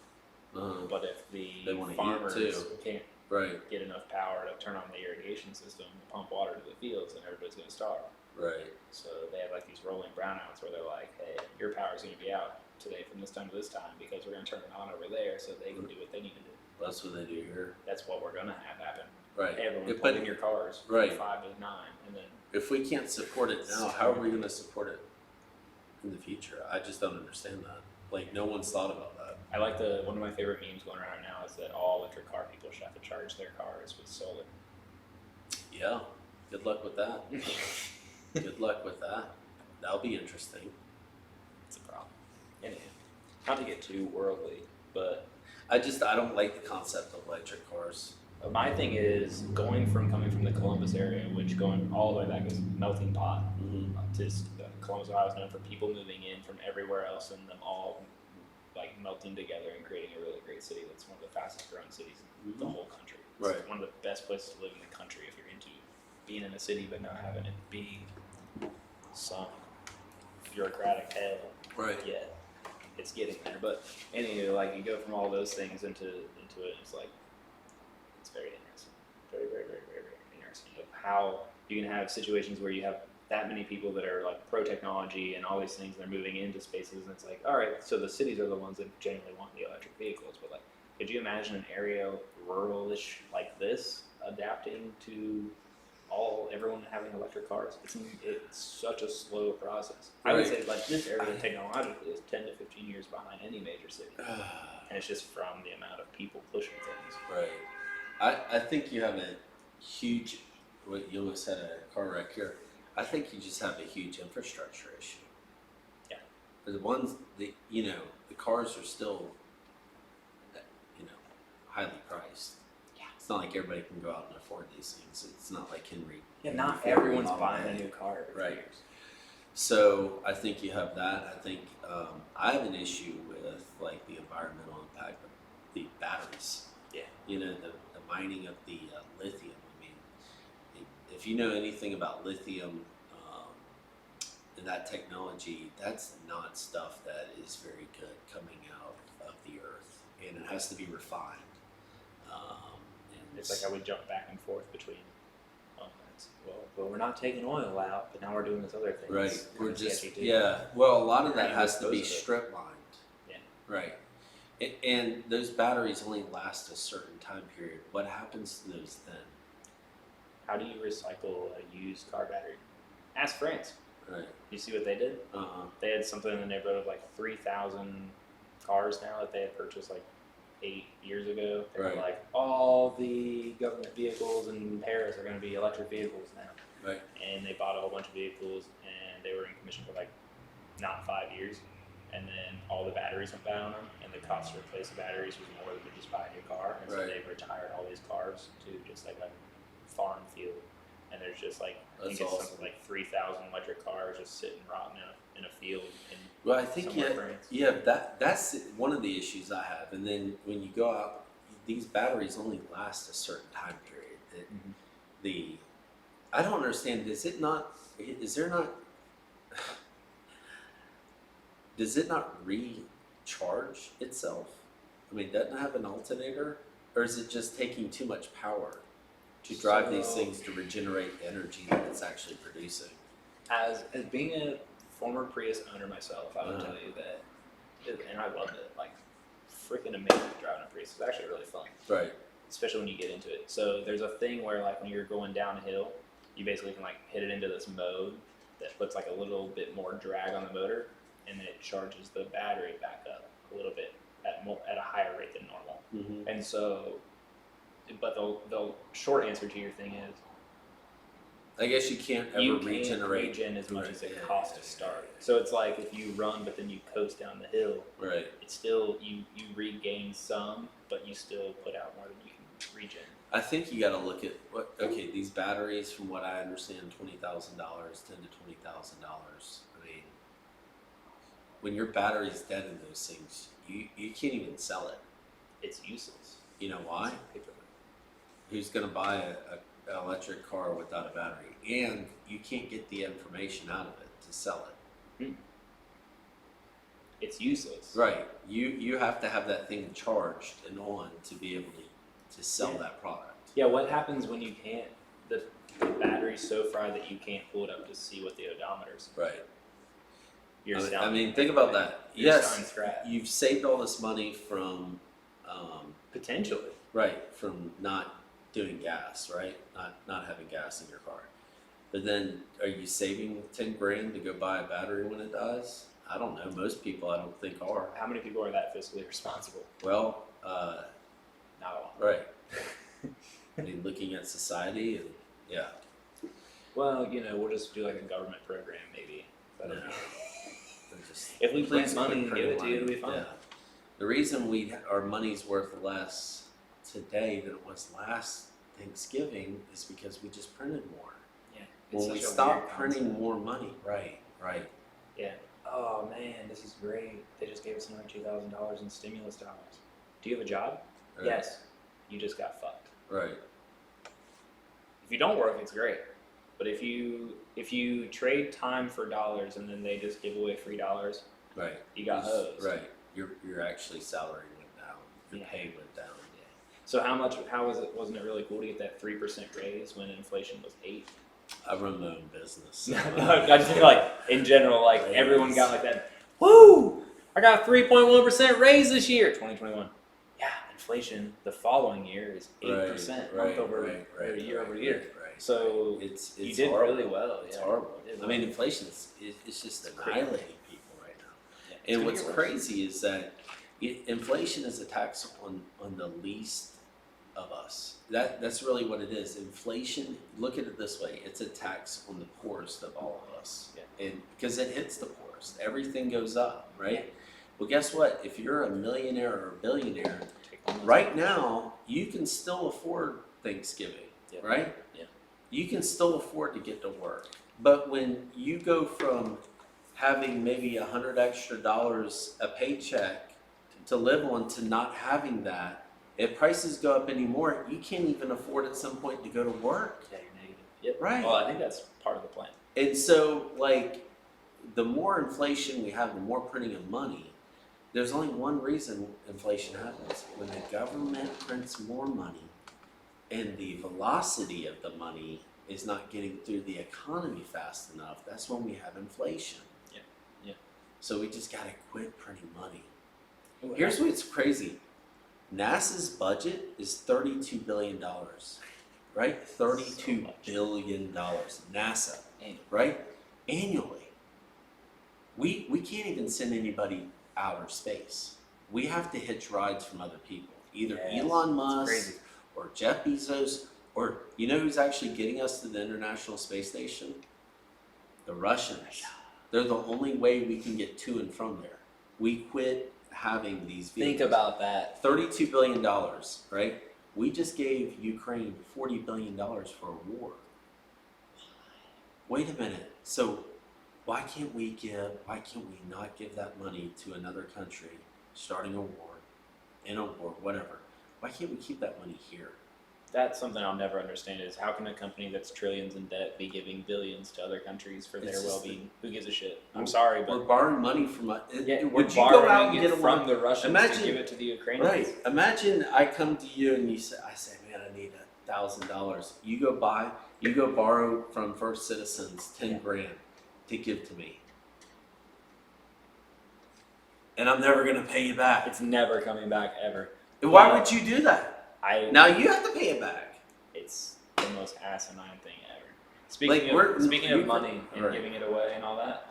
but if
They
the
wanna eat
farmers
too.
can't
Right.
get enough power to turn on the irrigation system to pump water to the fields, then everybody's going to starve.
Right.
So they have like these rolling brownouts where they're like, hey, your power's going to be out today from this time to this time because we're going to turn it on over there so they can do what they need to do.
That's what they do here.
That's what we're going to have happen.
Right.
Everyone
But
plug in your cars
right.
from 5 to 9, and then
if we can't support it now, how are we going to support it in the future? I just don't understand that. Like, no one's thought about that.
I like one of my favorite memes going around now is that all electric car people should have to charge their cars with solar.
Yeah. Good luck with that. Good luck with that. That'll be interesting.
It's a problem. Anyhow, not to get too worldly, but
I don't like the concept of electric cars.
my thing is coming from the Columbus area, which going all the way back is melting pot.
Mm-hmm.
Columbus, Ohio is known for people moving in from everywhere else and them all like melting together and creating a really great city that's one of the fastest growing cities in the whole country. It's
Right.
one of the best places to live in the country if you're into being in a city but not having it be some bureaucratic hell
Right.
yet. It's getting there. But anyway, like you go from all those things into it, it's like it's very interesting. Very, very, very, very, very interesting of how you can have situations where you have that many people that are like pro technology and all these things, and they're moving into spaces, and it's like, all right, so the cities are the ones that generally want the electric vehicles, but like, could you imagine an area rural-ish like this adapting to everyone having electric cars? It's such a slow process. I would
Right.
say like this area technologically is 10 to 15 years behind any major city, and it's just from the amount of people pushing things.
Right. I think you have a huge, what you almost had a car wreck here. I think you just have a huge infrastructure issue.
Yeah.
The ones that, the cars are still, highly priced.
Yeah.
It's not like everybody can go out and afford these things. It's not like Henry.
Yeah, not
Henry
everyone's
Ford
buying a
Model
new car every
Right.
3 years.
So I think you have that. I think I have an issue with like the environmental impact of the batteries.
Yeah.
The mining of the lithium. I mean, if you know anything about lithium and that technology, that's not stuff that is very good coming out of the earth, and it has to be refined. And
It's like how we jump back and forth between, well, we're not taking oil out, but now we're doing this other thing.
right,
It's
we're
kinda
just
sketchy, too.
yeah. Well, a lot of
How
that
do you
has to be
dispose of it?
strip mined.
Yeah.
Right. And those batteries only last a certain time period. What happens to those then?
How do you recycle a used car battery? Ask France.
Right.
You see what they did?
Uh-huh.
They had something in the neighborhood of like 3,000 cars now that they had purchased like 8 years ago. They
Right.
were like, all the government vehicles in Paris are going to be electric vehicles now.
Right.
And they bought a whole bunch of vehicles, and they were in commission for like not 5 years. And then all the batteries went bad on them, and the cost to replace the batteries was more than just buy a new car. And so
Right.
they retired all these cars to just like a farm field. And there's just like, I think
That's
it's
awesome.
something like 3,000 electric cars just sitting rotting in a field.
Well, I think
Somewhere in France.
that's one of the issues I have. And then when you go out, these batteries only last a certain time period. I don't understand. Is there not? Does it not recharge itself? I mean, doesn't it have an alternator, or is it just taking too much power to drive these things to regenerate the energy that it's actually producing?
As being a former Prius owner myself, I would tell you that, and I loved it. Like, freaking amazing driving a Prius. It's actually really fun.
Right.
Especially when you get into it. So there's a thing where, like, when you're going downhill, you basically can like hit it into this mode that puts like a little bit more drag on the motor, and then it charges the battery back up a little bit at a higher rate than normal.
Mm-hmm.
And so, but the short answer to your thing is,
I guess you can't ever
you can't
regenerate
regen as much as it costs to start. So it's like if you run but then you coast down the hill,
Right.
it's still you regain some, but you still put out more than you can regen.
I think you got to look at these batteries. From what I understand, $20,000, $10,000 to $20,000. I mean, when your battery's dead in those things, you can't even sell it.
It's useless.
You know why? Who's going to buy an electric car without a battery? And you can't get the information out of it to sell it.
It's useless.
Right. You have to have that thing charged and on to be able to sell that product.
Yeah, what happens when you can't, the battery's so fried that you can't pull it up to see what the odometer's?
Right.
You're
I mean, think about that.
You're
Yes,
selling scrap.
you've saved all this money from,
Potentially.
from not doing gas, right? Not having gas in your car. But then, are you saving $10,000 to go buy a battery when it dies? I don't know. Most people, I don't think, are.
How many people are that fiscally responsible?
Well,
Not all.
right. I mean, looking at society, and yeah.
Well, we'll just do like a government program maybe. I don't know.
Just,
If we print
please
money
quit
and give it to you,
printing
it'll be
money.
fine.
Yeah. The reason our money's worth less today than it was last Thanksgiving is because we just printed more.
Yeah.
When we stop printing more money, right.
Yeah. Oh man, this is great. They just gave us another $2,000 in stimulus dollars. Do you have a job?
Right.
Yes. You just got fucked.
Right.
If you don't work, it's great. But if you trade time for dollars and then they just give away free dollars,
Right.
you got hosed.
Right. Your actually salary went down. Your
Yeah.
pay went down.
Yeah. So how was it? Wasn't it really cool to get that 3% raise when inflation was 8%?
I run my own business.
No, I just think like in general, like everyone got like that. Woo! I got a 3.1% raise this year, 2021. Yeah, inflation the following year is 8% month over year over year.
Right.
So
It's
you did
horrible.
really well.
It's
Yeah.
horrible.
It
I mean,
was.
inflation it's just annihilating people right now.
Yeah, it's
And
gonna
what's
get worse.
crazy is that inflation is a tax on the least of us. That's really what it is. Inflation, look at it this way, it's a tax on the poorest of all of us.
Yeah.
And because it hits the poorest. Everything goes up, right?
Yeah.
Well, guess what? If you're a millionaire or a billionaire,
Take on those
right
things.
now you can still afford Thanksgiving,
Yeah.
right?
Yeah.
You can still afford to get to work. But when you go from having maybe $100 extra a paycheck to live on to not having that, if prices go up anymore, you can't even afford at some point to go to work.
Yeah, you're negative. Yep.
Right.
Well, I think that's part of the plan.
And so, like, the more inflation we have, the more printing of money. There's only one reason inflation happens. When the government prints more money and the velocity of the money is not getting through the economy fast enough, that's when we have inflation.
Yeah. Yeah.
So we just gotta quit printing money.
Ooh,
Here's what's crazy. NASA's budget is $32 billion, right? $32 billion. NASA, right? Annually. We can't even send anybody outer space. We have to hitch rides from other people. Either
Yes,
Elon
it's
Musk
crazy.
or Jeff Bezos, or you know who's actually getting us to the International Space Station? The Russians. They're the only way we can get to and from there. We quit having these vehicles.
Think about that.
$32 billion, right? We just gave Ukraine $40 billion for a war. Wait a minute. So why can't we not give that money to another country starting a war, in a war, whatever? Why can't we keep that money here?
That's something I'll never understand is how can a company that's trillions in debt be giving billions to other countries for their well-being? Who gives a shit? I'm sorry, but
we're borrowing money from.
yeah,
would
we're
you go out
borrowing
and get
it
a
from
loan?
the Russians
Imagine,
to give it to the Ukrainians.
Right. Imagine I come to you and I say, man, I need $1,000. You go borrow from First Citizens 10 grand to give to me. And I'm never going to pay you back.
It's never coming back ever.
Why would you do that?
Now
you have to pay it back.
It's the most asinine thing ever. Speaking of money and giving it away and all that.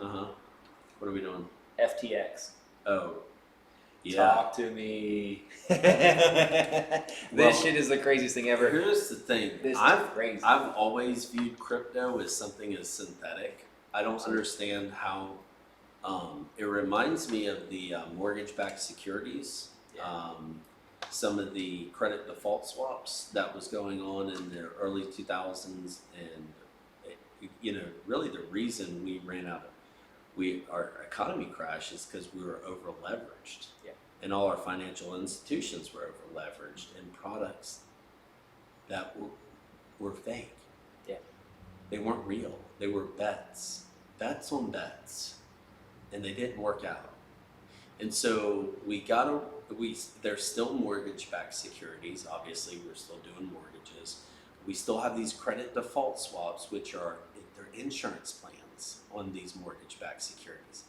What are we doing?
FTX.
Oh, yeah.
Talk to me. This shit is the craziest thing ever.
Here's the thing.
This is crazy.
I've always viewed crypto as something as synthetic. I don't understand how. It reminds me of the mortgage-backed securities.
Yeah.
Some of the credit default swaps that was going on in the early 2000s, and really the reason we ran out of our economy crashed is because we were over leveraged, and all our financial institutions were over leveraged in products that were fake.
Yeah, they
weren't real. They were bets on bets, and they didn't work out. And so there's still mortgage-backed securities. Obviously, we're still doing mortgages. We still have these credit default swaps, which are they're insurance plans on these mortgage-backed securities.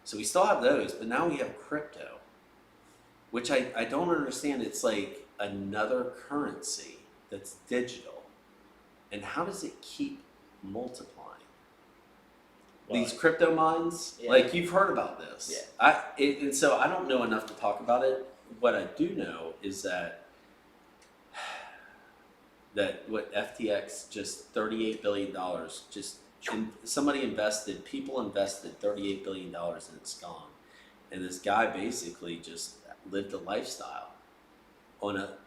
So we still have those, but now we have crypto, which I don't understand. It's like another currency that's digital. And how does it keep multiplying? These crypto mines, like you've heard about this.
Yeah.
And so I don't know enough to talk about it. What I do know is that what FTX just $38 billion people invested $38 billion and it's gone. And this guy basically just lived a lifestyle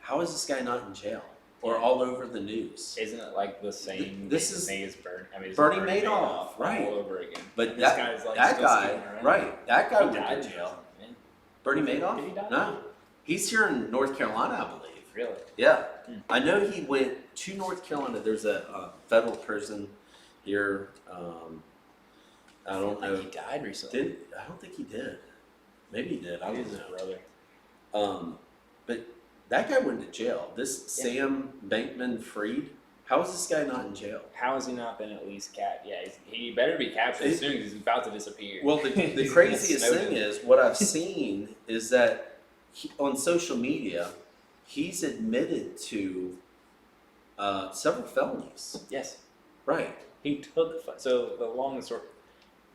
how is this guy not in jail? Or all over the news.
Isn't it like the same
thing as
Bernie
Madoff, right?
All over again.
But
this guy's like
that guy went
died
to jail.
Man.
Bernie Madoff?
Did he die?
No. He's here in North Carolina, I believe.
Really?
Yeah. I know he went to North Carolina. There's a federal prison here. I don't know.
He died recently.
I don't think he did. Maybe he did. I don't know.
Brother.
But that guy went to jail. This Sam Bankman-Fried, how is this guy not in jail?
How has he not been at least captured? Yeah, he better be captured as soon as he's about to disappear.
Well, the craziest thing is, what I've seen is that on social media, he's admitted to several felonies.
Yes.
Right.
He took, so the long and short,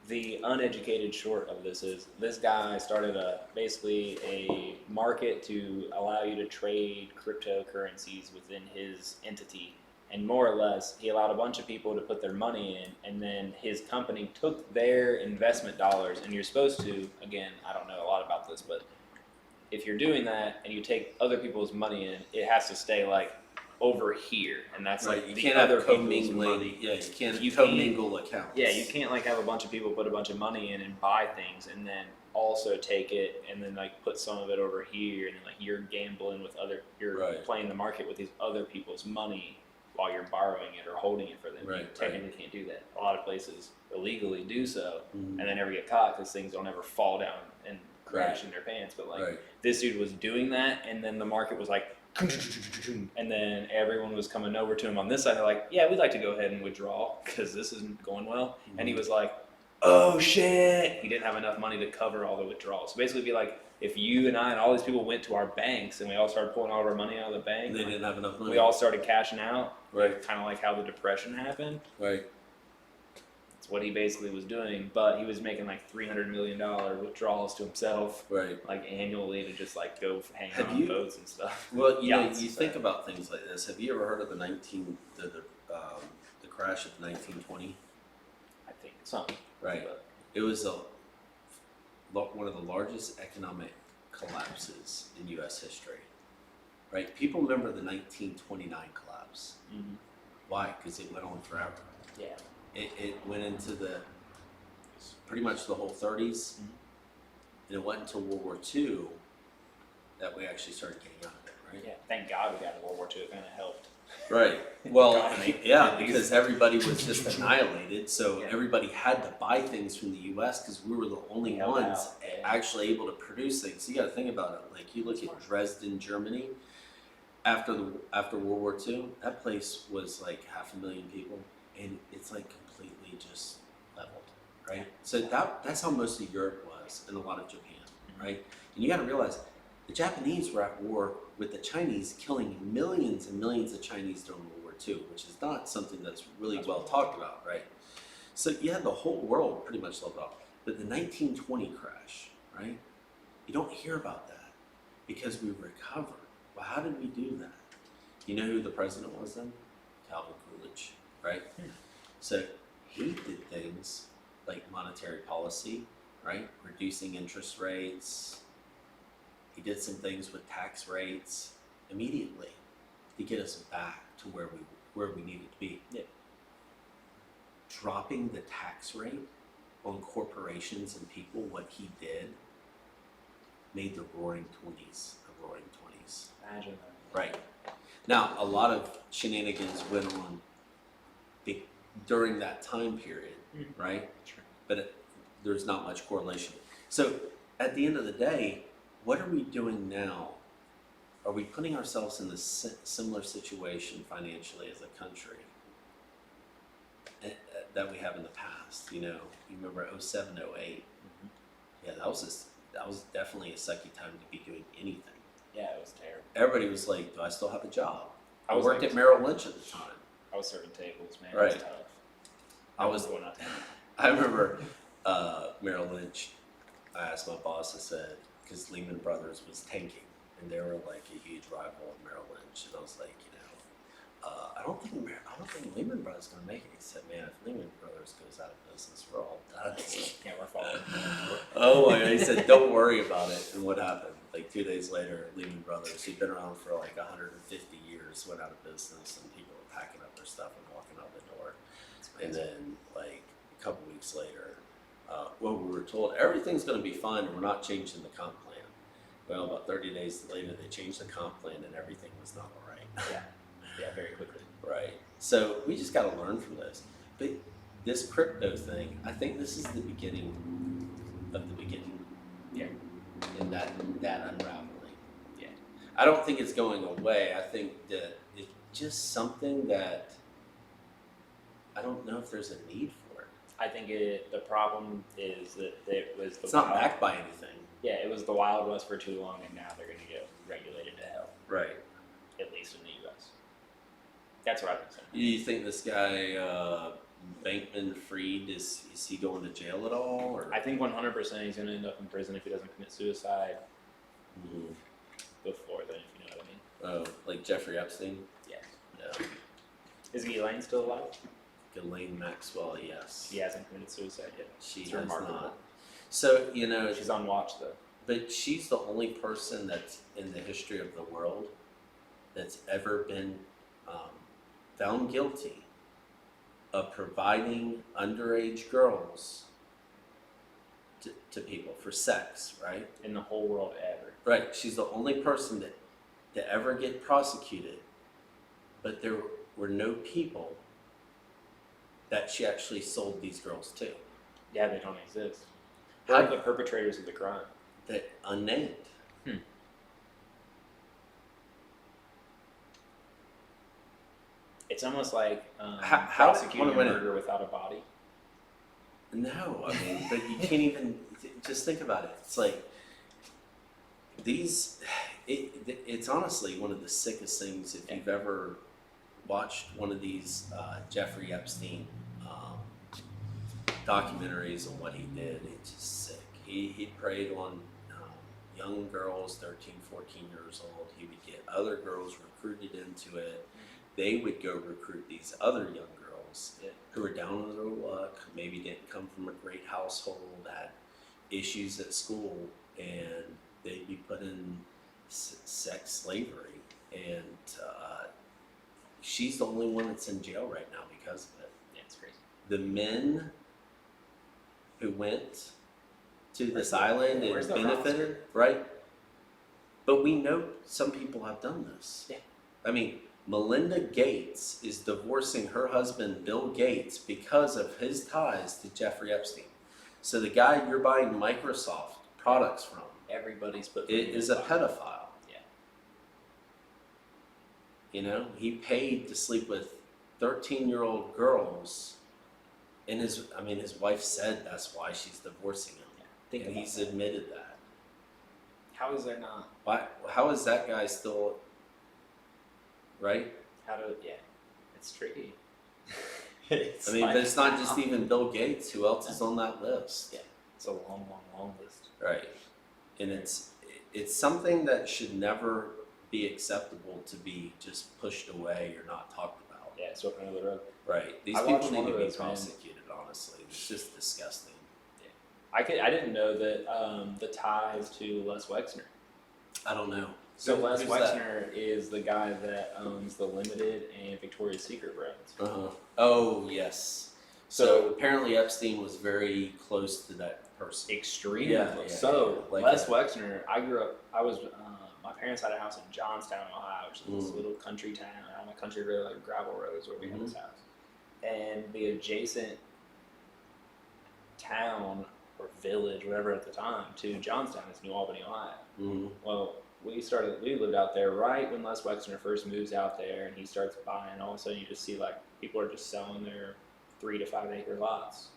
the uneducated short of this is this guy started basically a market to allow you to trade cryptocurrencies within his entity. And more or less, he allowed a bunch of people to put their money in, and then his company took their investment dollars, and you're supposed to, again, I don't know a lot about this, but if you're doing that and you take other people's money in, it has to stay like over here, and that's
right.
like
You
the
can't
other
have
people's
commingling.
money.
Yeah, you can't commingle accounts.
Yeah, you can't like have a bunch of people put a bunch of money in and buy things, and then also take it and then like put some of it over here, and then like you're gambling with you're playing the market with these other people's money while you're borrowing it or holding it for them.
Right,
You technically can't do that. A lot of places illegally do so, and they never get caught because things don't ever fall down and crash in their pants. But like this dude was doing that, and then the market was like, and then everyone was coming over to him on this side. They're like, yeah, we'd like to go ahead and withdraw because this isn't going well. And he was like, oh shit. He didn't have enough money to cover all the withdrawals. So basically it'd be like if you and I and all these people went to our banks and we all started pulling all of our money out of the bank.
They didn't have enough money.
We all started cashing out.
Right.
Kind of like how the Depression happened.
Right.
That's what he basically was doing. But he was making like $300 million withdrawals to himself. Right. Like annually to just like go hang out on boats and stuff.
Well, you think about things like this. Have you ever heard of the crash of 1920?
I think something.
Right.
But
it was one of the largest economic collapses in U.S. history. Right. People remember the 1929 collapse.
Mm-hmm.
Why? Because it went on forever.
Yeah.
It went into pretty much the whole 30s, and it went until World War II that we actually started getting out of it, right?
Yeah, thank God we got to World War II. It kind of helped.
Right. Well,
Economy.
yeah, because everybody was just annihilated, so
Yeah.
everybody had to buy things from the U.S. because we were the only
Held
ones
out, yeah.
actually able to produce things. You got to think about it. Like you look at Dresden, Germany, after World War II, that place was like 500,000 people, and it's like completely just leveled, right? So that's how most of Europe was, and a lot of Japan, right? And you got to realize the Japanese were at war with the Chinese, killing millions and millions of Chinese during World War II, which is not something that's really well talked about, right? So you had the whole world pretty much leveled off. But the 1920 crash, right? You don't hear about that because we recovered. Well, how did we do that? You know who the president was then? Calvin Coolidge, right? So he did things like monetary policy, right? Reducing interest rates. He did some things with tax rates immediately to get us back to where we needed to be.
Yeah.
Dropping the tax rate on corporations and people, what he did, made the Roaring Twenties a Roaring Twenties.
Imagine that.
Right. Now, a lot of shenanigans went on during that time period, right?
Sure.
But there's not much correlation. So at the end of the day, what are we doing now? Are we putting ourselves in this similar situation financially as a country that we have in the past? You know, you remember 07, 08? Yeah, that was definitely a sucky time to be doing anything.
Yeah, it was terrible.
Everybody was like, "Do I still have a job?" I
was
worked
like-
at Merrill Lynch at the time.
I was serving tables, man.
Right.
It was tough.
I was
going out there.
I remember Merrill Lynch. I asked my boss. I said, because Lehman Brothers was tanking, and they were like a huge rival of Merrill Lynch, and I was like, I don't think Lehman Brothers is going to make it. He said, man, if Lehman Brothers goes out of business, we're all done.
Yeah, we're falling.
Oh my God! He said, don't worry about it. And what happened? Like 2 days later, Lehman Brothers, who'd been around for like 150 years, went out of business, and people were packing up their stuff and walking out the door. And then, like a couple weeks later, well, we were told everything's going to be fine, and we're not changing the comp plan. Well, about 30 days later, they changed the comp plan, and everything was not all right.
Yeah, very quickly.
Right. So we just got to learn from this. But this crypto thing, I think this is the beginning of the beginning.
Yeah.
And that unraveling.
Yeah.
I don't think it's going away. I think that it's just something that I don't know if there's a need for it.
I think the problem is that it was the
It's not backed by anything.
Yeah, it was the Wild West for too long, and now they're going to get regulated to hell,
Right.
at least in the U.S. That's what I think.
You think this guy Bankman Fried is he going to jail at all? Or?
I think 100% he's going to end up in prison if he doesn't commit suicide before then, if you know what I mean.
Oh, like Jeffrey Epstein?
Yes.
Yeah.
Is Elaine still alive?
Ghislaine Maxwell, yes.
She hasn't committed suicide yet.
She
It's
has
remarkable.
not. So,
She's on watch, though.
but she's the only person that's in the history of the world that's ever been found guilty of providing underage girls to people for sex, right?
In the whole world ever.
Right. She's the only person that ever get prosecuted, but there were no people that she actually sold these girls to.
Yeah, they don't exist.
How-
They're the perpetrators of the crime.
That unnamed.
It's almost like
How-
prosecuting
hold on a minute.
murder without a body.
No, I mean, but you can't even just think about it. It's like it's honestly one of the sickest things if you've ever watched one of these Jeffrey Epstein documentaries on what he did. It's just sick. He preyed on young girls, 13, 14 years old. He would get other girls recruited into it. They would go recruit these other young girls who were down on their luck, maybe didn't come from a great household, had issues at school, and they'd be put in sex slavery. And she's the only one that's in jail right now because of it.
Yeah, it's crazy.
The men who went to this island and
where's the
benefited, right? But we know some people have done this.
Yeah.
I mean, Melinda Gates is divorcing her husband, Bill Gates, because of his ties to Jeffrey Epstein. So the guy you're buying Microsoft products from
Everybody's put
is a pedophile.
Yeah.
You know, he paid to sleep with 13-year-old girls, and his wife said that's why she's divorcing him.
Think
And
about
he's
that.
admitted that.
How is there not?
Why? How is that guy still? Right?
It's tricky.
But it's not just even Bill Gates. Who else is on that list?
Yeah. It's a long, long, long list.
Right. And it's something that should never be acceptable to be just pushed away or not talked about.
Yeah, it's over another road.
Right. These
I
people
watched
need
one
to
of
be
those, man.
prosecuted. Honestly, it's just disgusting.
I didn't know that the ties to Les Wexner.
I don't know.
So Les
Who's that?
Wexner is the guy that owns the Limited and Victoria's Secret brands.
Uh-huh. Oh yes. So apparently Epstein was very close to that person.
Extremely
Yeah,
close.
yeah,
So
yeah. Like
Les
that.
Wexner, my parents had a house in Johnstown, Ohio, which is this little country town on a country road, like gravel roads, where we had this house. And the adjacent town or village, whatever at the time, to Johnstown is New Albany, Ohio.
Mm-hmm.
Well, we lived out there right when Les Wexner first moves out there, and he starts buying. All of a sudden, you just see like people are just selling their 3 to 5 acre lots,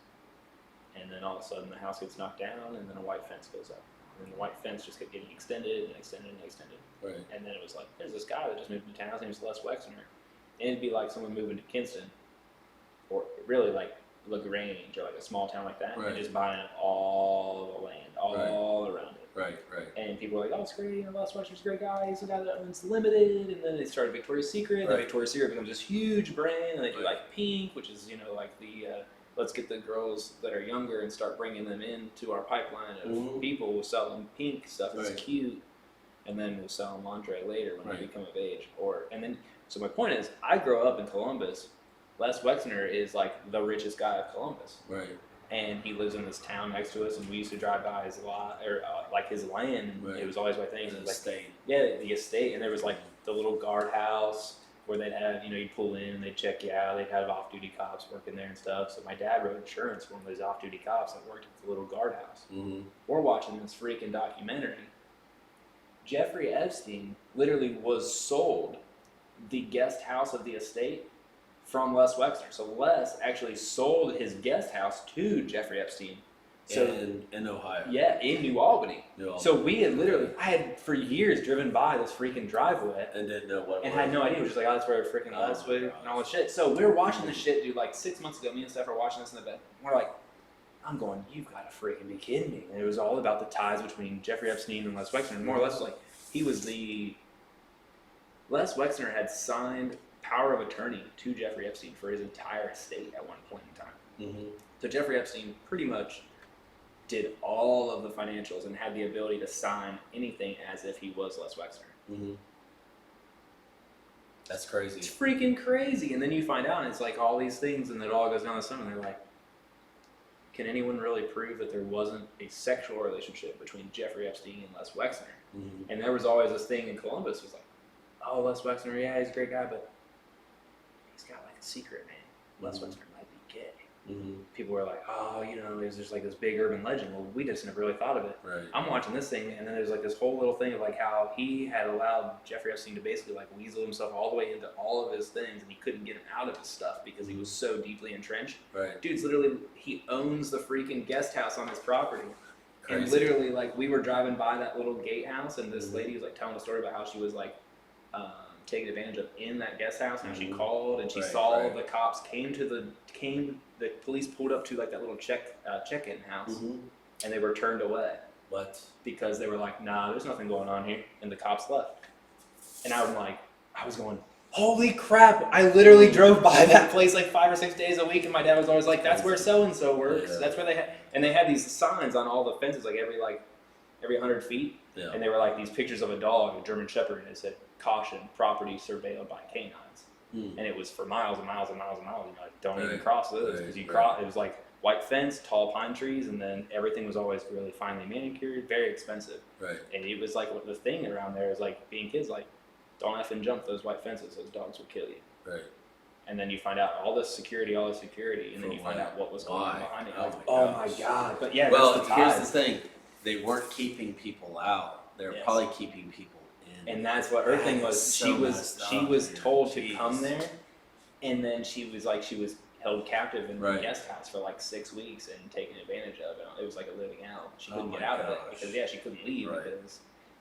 and then all of a sudden the house gets knocked down, and then a white fence goes up, and the white fence just kept getting extended and extended and extended.
Right.
And then it was like, there's this guy that just moved into town. His name's Les Wexner, and it'd be like someone moving to Kinston, or really like LaGrange, or like a small town like that,
Right.
and just buying up all the land, all around it.
Right. Right.
And people were like, oh, it's great, Les Wexner's a great guy, he's the guy that owns Limited, and then they started Victoria's Secret, and
Right.
Victoria's Secret becomes this huge brand, and they do like Pink, which is, like the, let's get the girls that are younger and start bringing them into our pipeline of people who sell them Pink stuff that's
Right.
cute, and then we'll sell them lingerie later when
Right.
they become of age. So my point is, I grew up in Columbus. Les Wexner is like the richest guy of Columbus.
Right.
And he lives in this town next to us, and we used to drive by his lot, or like his land, and
Right.
it was always by things.
The
It was like,
estate.
yeah, the estate, and there was like the little guardhouse where they'd have, you'd pull in and they'd check you out. They'd have off-duty cops working there and stuff. So my dad wrote insurance for one of those off-duty cops that worked at the little guardhouse.
Mm-hmm.
We're watching this freaking documentary. Jeffrey Epstein literally was sold the guest house of the estate from Les Wexner. So Les actually sold his guest house to Jeffrey Epstein. So
in Ohio.
yeah, in New Albany.
New Albany.
So we had literally, I had for years driven by this freaking driveway
And didn't know what.
and had no idea. It was just like, oh, that's where freaking
Oh,
Les was
gosh.
and all this shit. So we were watching this shit, dude, like 6 months ago. Me and Steph were watching this in the bed. We're like, I'm going, you've got to freaking be kidding me. And it was all about the ties between Jeffrey Epstein and Les Wexner. And more or less, like, Les Wexner had signed power of attorney to Jeffrey Epstein for his entire estate at one point in time.
Mm-hmm.
So Jeffrey Epstein pretty much did all of the financials and had the ability to sign anything as if he was Les Wexner.
Mm-hmm. That's crazy.
It's freaking crazy. And then you find out, and it's like all these things, and it all goes down the sun, and they're like, can anyone really prove that there wasn't a sexual relationship between Jeffrey Epstein and Les Wexner?
Mm-hmm.
And there was always this thing in Columbus, was like, oh, Les Wexner, yeah, he's a great guy, but he's got like a secret, man. Les
Mhm.
Wexner might be gay.
Mm-hmm.
People were like, oh, there's just like this big urban legend. Well, we just never really thought of it.
Right.
I'm watching this thing, and then there's like this whole little thing of like how he had allowed Jeffrey Epstein to basically like weasel himself all the way into all of his things, and he couldn't get him out of his stuff because he was so deeply entrenched.
Right.
Dude's literally, he owns the freaking guest house on his property. And
Crazy.
literally, like, we were driving by that little gatehouse, and this
Mhm.
lady was like telling a story about how she was like taken advantage of in that guest house, and she
Mhm.
called, and she
Right,
saw
right.
the cops the police pulled up to like that little check-in house,
Mm-hmm.
and they were turned away
What?
because they were like, nah, there's nothing going on here, and the cops left. And I was going, holy crap, I literally drove by that place like 5 or 6 days a week, and my dad was always like, that's where so-and-so works,
Yeah.
that's where they had these signs on all the fences, like every 100 feet,
Yeah.
and they were like these pictures of a dog, a German Shepherd, and it said, caution, property surveilled by canines.
Mm.
And it was for miles and miles and miles and miles. Don't even
Right.
cross those,
Right.
because you
Right.
cross. It was like white fence, tall pine trees, and then everything was always really finely manicured, very expensive.
Right.
And it was like the thing around there is like being kids, like don't effing jump those white fences. Those dogs will kill you.
Right.
And then you find out all this security, and then you find out what was going on behind it.
Oh
My God. But yeah,
well,
that's the
here's
ties.
the thing. They weren't keeping people out. They were probably keeping people in.
And that's what her thing was.
So
She was told to
Jeez.
come there, and then she was held captive in the
Right.
guest house for like 6 weeks and taken advantage of. It was like a living hell. She
Oh
couldn't
my
get out of it
gosh.
because she couldn't leave
Right.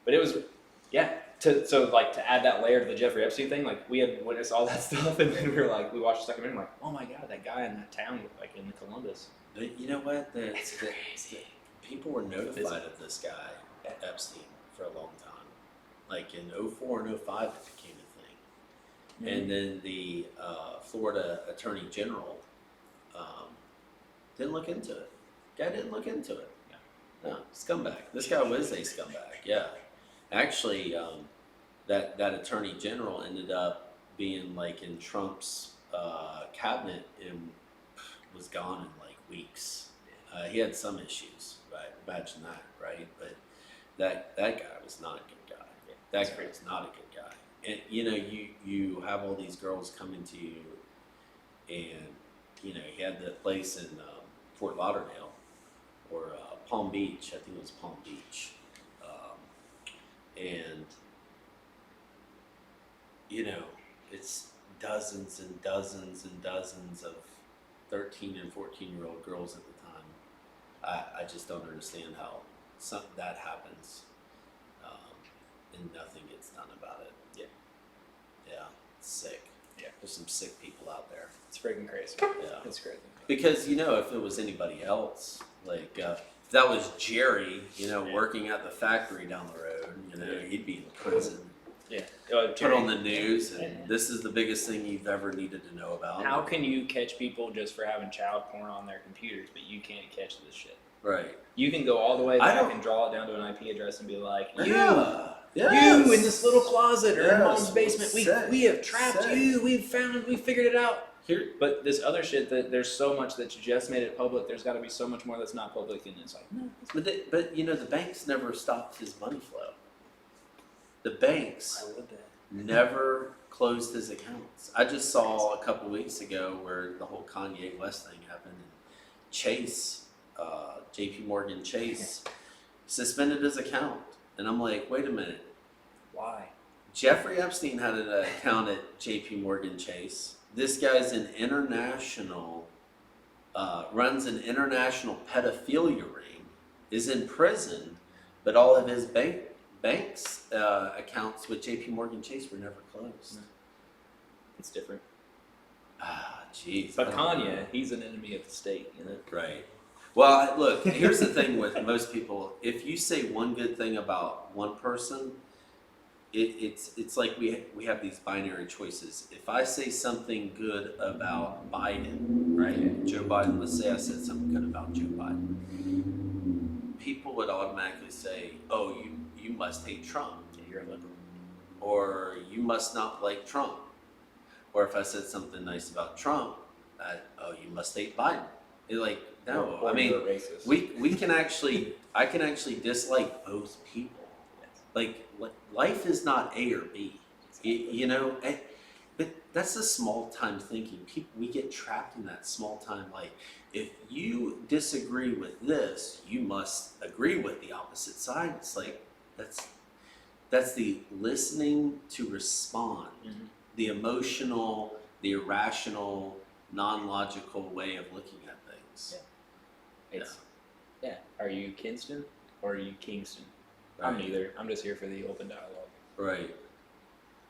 but it was to add that layer to the Jeffrey Epstein thing, like we had witnessed all that stuff, and then we watched the documentary, like, oh my God, that guy in that town, like in Columbus.
You know what?
It's crazy.
People were notified of this guy, Epstein, for a long time. Like in 04 and 05, it became a thing.
Mm-hmm.
And then the Florida Attorney General didn't look into it. Guy didn't look into it. No, scumbag. This guy was a scumbag, yeah. Actually, that Attorney General ended up being like in Trump's cabinet and was gone in like weeks. He had some issues, right? Imagine that, right? But that guy was not a good guy. That guy was not a good guy. And you have all these girls coming to you, and he had that place in Fort Lauderdale or Palm Beach. I think it was Palm Beach, and it's dozens and dozens and dozens of 13 and 14-year-old girls at the time. I just don't understand how that happens, and nothing gets done about it. Yeah, it's sick.
Yeah,
there's some sick people out there.
It's freaking crazy.
Yeah,
it's crazy.
Because if it was anybody else, like if that was Jerry, working at the factory down the road, he'd be in prison.
Yeah.
Put on the news, and this is the biggest thing you've ever needed to know about.
How can you catch people just for having child porn on their computers, but you can't catch this shit?
Right.
You can go all the way back and draw it down to an IP address and be like, you in this little closet or in mom's basement, we have trapped you. We figured it out.
Here,
but this other shit, that there's so much that you just made it public. There's got to be so much more that's not public, and it's like, no.
But the banks never stopped his money flow. The banks never closed his accounts. I just saw a couple weeks ago where the whole Kanye West thing happened, and Chase, JP Morgan Chase, suspended his account, and I'm like, wait a minute,
why?
Jeffrey Epstein had an account at JP Morgan Chase. This guy's an runs an international pedophilia ring, is in prison, but all of his bank's accounts with JP Morgan Chase were never closed.
It's different.
Jeez.
But Kanye, he's an enemy of the state,
Right. Well, look, here's the thing with most people. If you say one good thing about one person, it's like we have these binary choices. If I say something good about Biden, right? Joe Biden, let's say I said something good about Joe Biden. People would automatically say, oh, you must hate Trump.
You're a liberal.
Or you must not like Trump. Or if I said something nice about Trump, you must hate Biden. No,
or
I mean,
racist.
I can actually dislike both people. Like life is not A or B, but that's the small time thinking. We get trapped in that small time. Like, if you disagree with this, you must agree with the opposite side. It's like that's the listening to respond, the emotional, the irrational, non-logical way of looking at things.
Yeah. Are you Kinston or are you Kingston?
Right.
I'm neither. I'm just here for the open dialogue.
Right.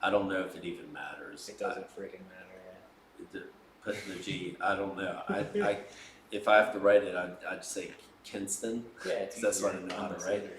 I don't know if it even matters.
It doesn't freaking matter.
Putting the G, I don't know. I if I have to write it, I'd say Kinston.
Yeah,
that's what I know how to write.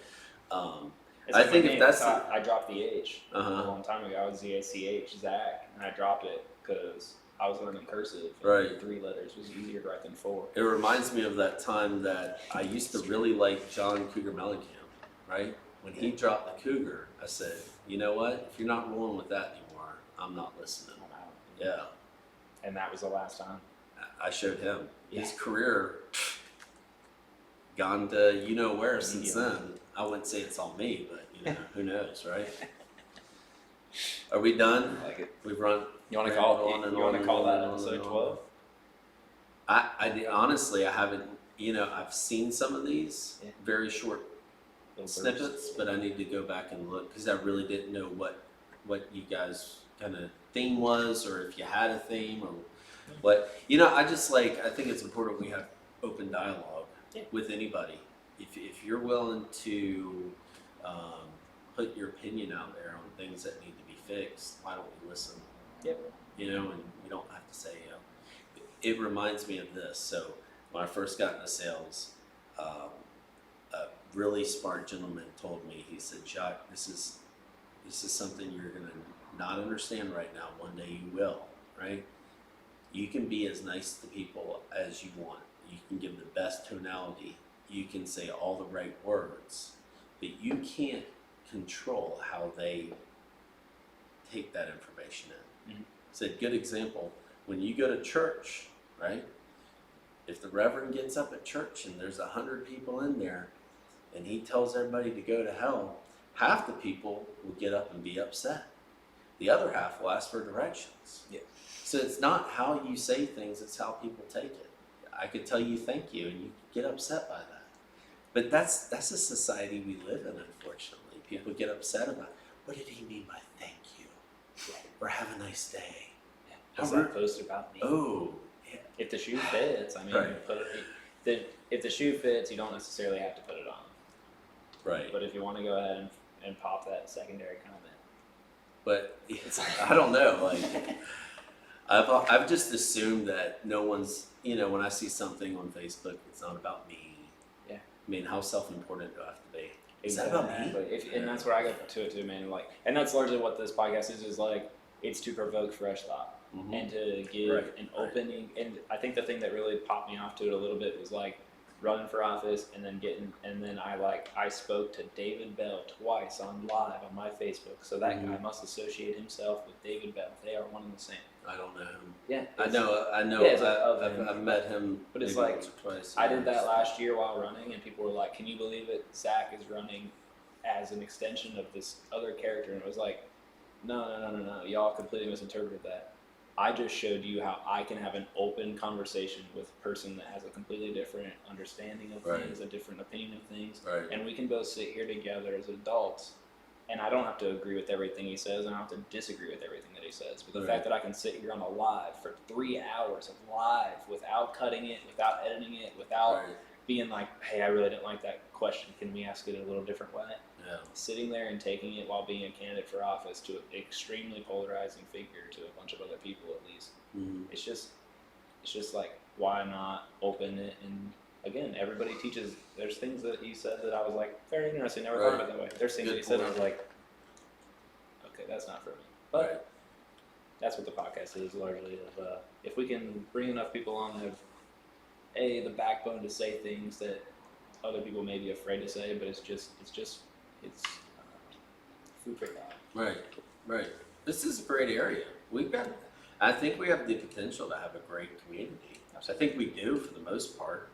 I think if that's I dropped the H a long time ago. I was ZACH, Zach, and I dropped it because I was learning cursive.
Right.
3 letters was easier to write than 4.
It reminds me of that time that I used to really like John Cougar Mellencamp, right? When he dropped the Cougar, I said, you know what? If you're not rolling with that anymore, I'm not listening.
I'm out.
Yeah.
And that was the last time.
I showed him. His career gone to where since then. I wouldn't say it's all me, but who knows, right? Are we done?
I like it.
We've run.
You want to
ran
call?
on and
You want
on
to
and
call
on
that
and on
episode
and on.
12?
I honestly, I haven't. You know, I've seen some of these
Yeah.
very short
Little
snippets,
bursts.
but I need to go back and look because I really didn't know what you guys kind of theme was, or if you had a theme, or what. You know, I think it's important we have open dialogue with anybody. If you're willing to put your opinion out there on things that need to be fixed, why don't we listen?
Yep.
You know, and you don't have to say. It reminds me of this. So when I first got into sales, a really smart gentleman told me. He said, "Jacques, this is something you're gonna not understand right now. One day you will. Right? You can be as nice to people as you want. You can give the best tonality. You can say all the right words, but you can't control how they take that information in."
Mm-hmm.
Said, good example, when you go to church, right? If the reverend gets up at church and there's 100 people in there and he tells everybody to go to hell, half the people will get up and be upset. The other half will ask for directions.
Yeah.
So it's not how you say things, it's how people take it. I could tell you thank you and you get upset by that. But that's a society we live in, unfortunately. People get upset about, what did he mean by thank you? Or have a nice day.
How's that post about me?
Oh, yeah.
If the shoe fits, I mean,
Right.
put it. If the shoe fits, you don't necessarily have to put it on.
Right.
But if you want to go ahead and pop that secondary comment,
But I don't know. Like, I've just assumed that no one's, you know, when I see something on Facebook, it's not about me.
Yeah.
I mean, how self-important do I have to be? Is that about me?
And that's where I go to it too, man. Like, and that's largely what this podcast is like. It's to provoke fresh thought
Mhm.
and to give
Right,
an
right.
opening. And I think the thing that really popped me off to it a little bit was like running for office and then I spoke to David Bell twice on live on my Facebook. So that
Mhm.
guy must associate himself with David Bell. They are one and the same.
I don't know him.
Yeah.
I know.
Yeah, it's of
I've
him.
met him.
But it's
maybe
like,
once or twice.
I did that last year while running, and people were like, "Can you believe it? Zac is running as an extension of this other character." And it was like, no. Y'all completely misinterpreted that. I just showed you how I can have an open conversation with a person that has a completely different understanding of
Right.
things, a different opinion of things,
Right.
and we can both sit here together as adults. And I don't have to agree with everything he says, and I don't have to disagree with everything that he says. But the
Right.
fact that I can sit here on a live for 3 hours of live without cutting it, without editing it, without
Right.
being like, hey, I really didn't like that question. Can we ask it a little different way?
Yeah.
Sitting there and taking it while being a candidate for office to an extremely polarizing figure to a bunch of other people, at least.
Mhm.
It's just like, why not open it? And again, everybody teaches. There's things that he said that I was like, very interesting. Never thought of it that way. There's things
Good
that he said, and I
point.
was like, okay, that's not for me. But
Right.
that's what the podcast is largely. Of if we can bring enough people on that have the backbone to say things that other people may be afraid to say, but it's food for thought.
Right, right. This is a great area. I think we have the potential to have a great community. I think we do for the most part.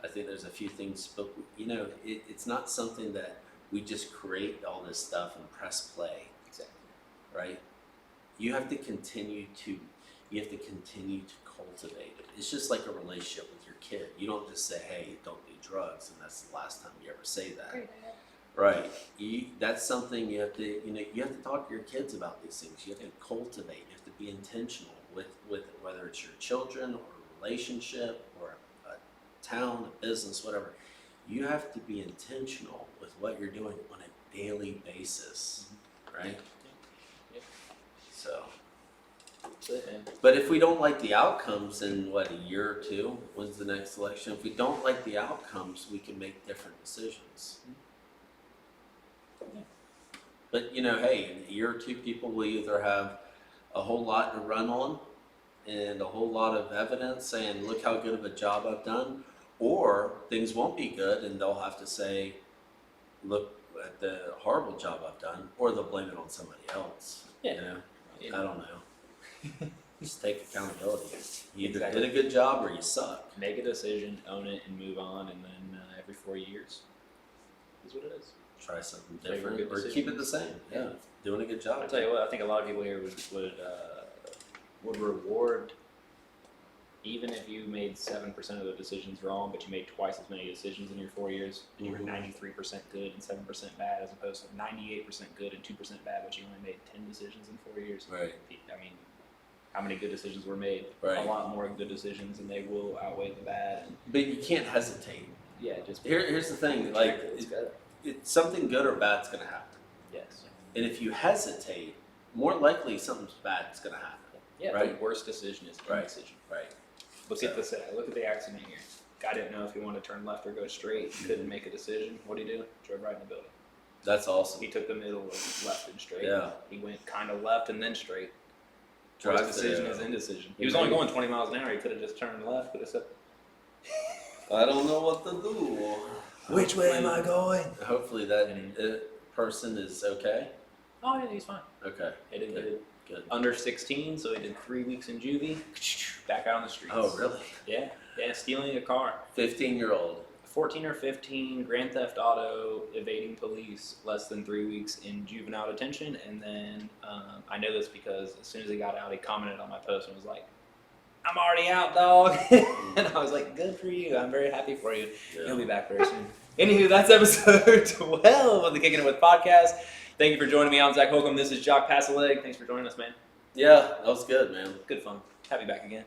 I think there's a few things, but you know, it's not something that we just create all this stuff and press play,
Exactly.
right? You have to continue to cultivate it. It's just like a relationship with your kid. You don't just say, "Hey, don't do drugs," and that's the last time you ever say that. Right. That's something you have to talk to your kids about these things. You have to cultivate. You have to be intentional with whether it's your children or a relationship or a town, a business, whatever. You have to be intentional with what you're doing on a daily basis, right?
Yep.
So,
That's it, man.
but if we don't like the outcomes in a year or two, when's the next election? If we don't like the outcomes, we can make different decisions. But you know, hey, in a year or two, people will either have a whole lot to run on and a whole lot of evidence saying, look how good of a job I've done, or things won't be good and they'll have to say, look at the horrible job I've done, or they'll blame it on somebody else.
Yeah.
You know?
Yeah.
I don't know. Just take accountability. You either
Exactly.
did a good job or you suck.
Make a decision, own it, and move on. And then every 4 years is what it is.
try something
Make
different,
good
or keep it
decisions.
the same. Yeah, doing a good job.
I'll tell you what, I think a lot of people here would reward, even if you made 7% of the decisions wrong, but you made twice as many decisions in your 4 years, and you were 93% good and 7% bad, as opposed to 98% good and 2% bad, but you only made 10 decisions in 4 years.
Right.
I mean, how many good decisions were made?
Right.
A lot more good decisions, and they will outweigh the bad. And
But you can't hesitate.
yeah, just
Here's the thing, like,
it's good.
it's something good or bad's going to happen.
Yes.
And if you hesitate, more likely something bad's going to happen.
Yeah.
Right.
The worst decision is
Right.
indecision.
Right.
Look at the accident here. Guy didn't know if he wanted to turn left or go straight. He couldn't make a decision. What did he do? Drove right in the building.
That's awesome.
He took the middle of left and straight.
Yeah.
He went kind of left and then straight.
Drive
Worst decision
there.
is indecision. He was only going 20 miles an hour. He could have just turned left. Could have said,
I don't know what to do.
"Which way am I going?"
Hopefully that person is okay.
Oh yeah, he's fine.
Okay.
He did
Good.
under 16, so he did 3 weeks in juvie. Back out on the streets.
Oh, really?
Yeah, stealing a car.
15-year-old.
14 or 15, grand theft auto, evading police, less than 3 weeks in juvenile detention. And then I know this because as soon as he got out, he commented on my post and was like, "I'm already out, dog." And I was like, "Good for you. I'm very happy for you.
Yeah.
He'll be back very soon." Anywho, that's episode 12 of the Kickin' It With podcast. Thank you for joining me. I'm Zac Holcomb. This is Jacques Passailaigue. Thanks for joining us, man.
Yeah, that was good, man.
Good fun. Have you back again.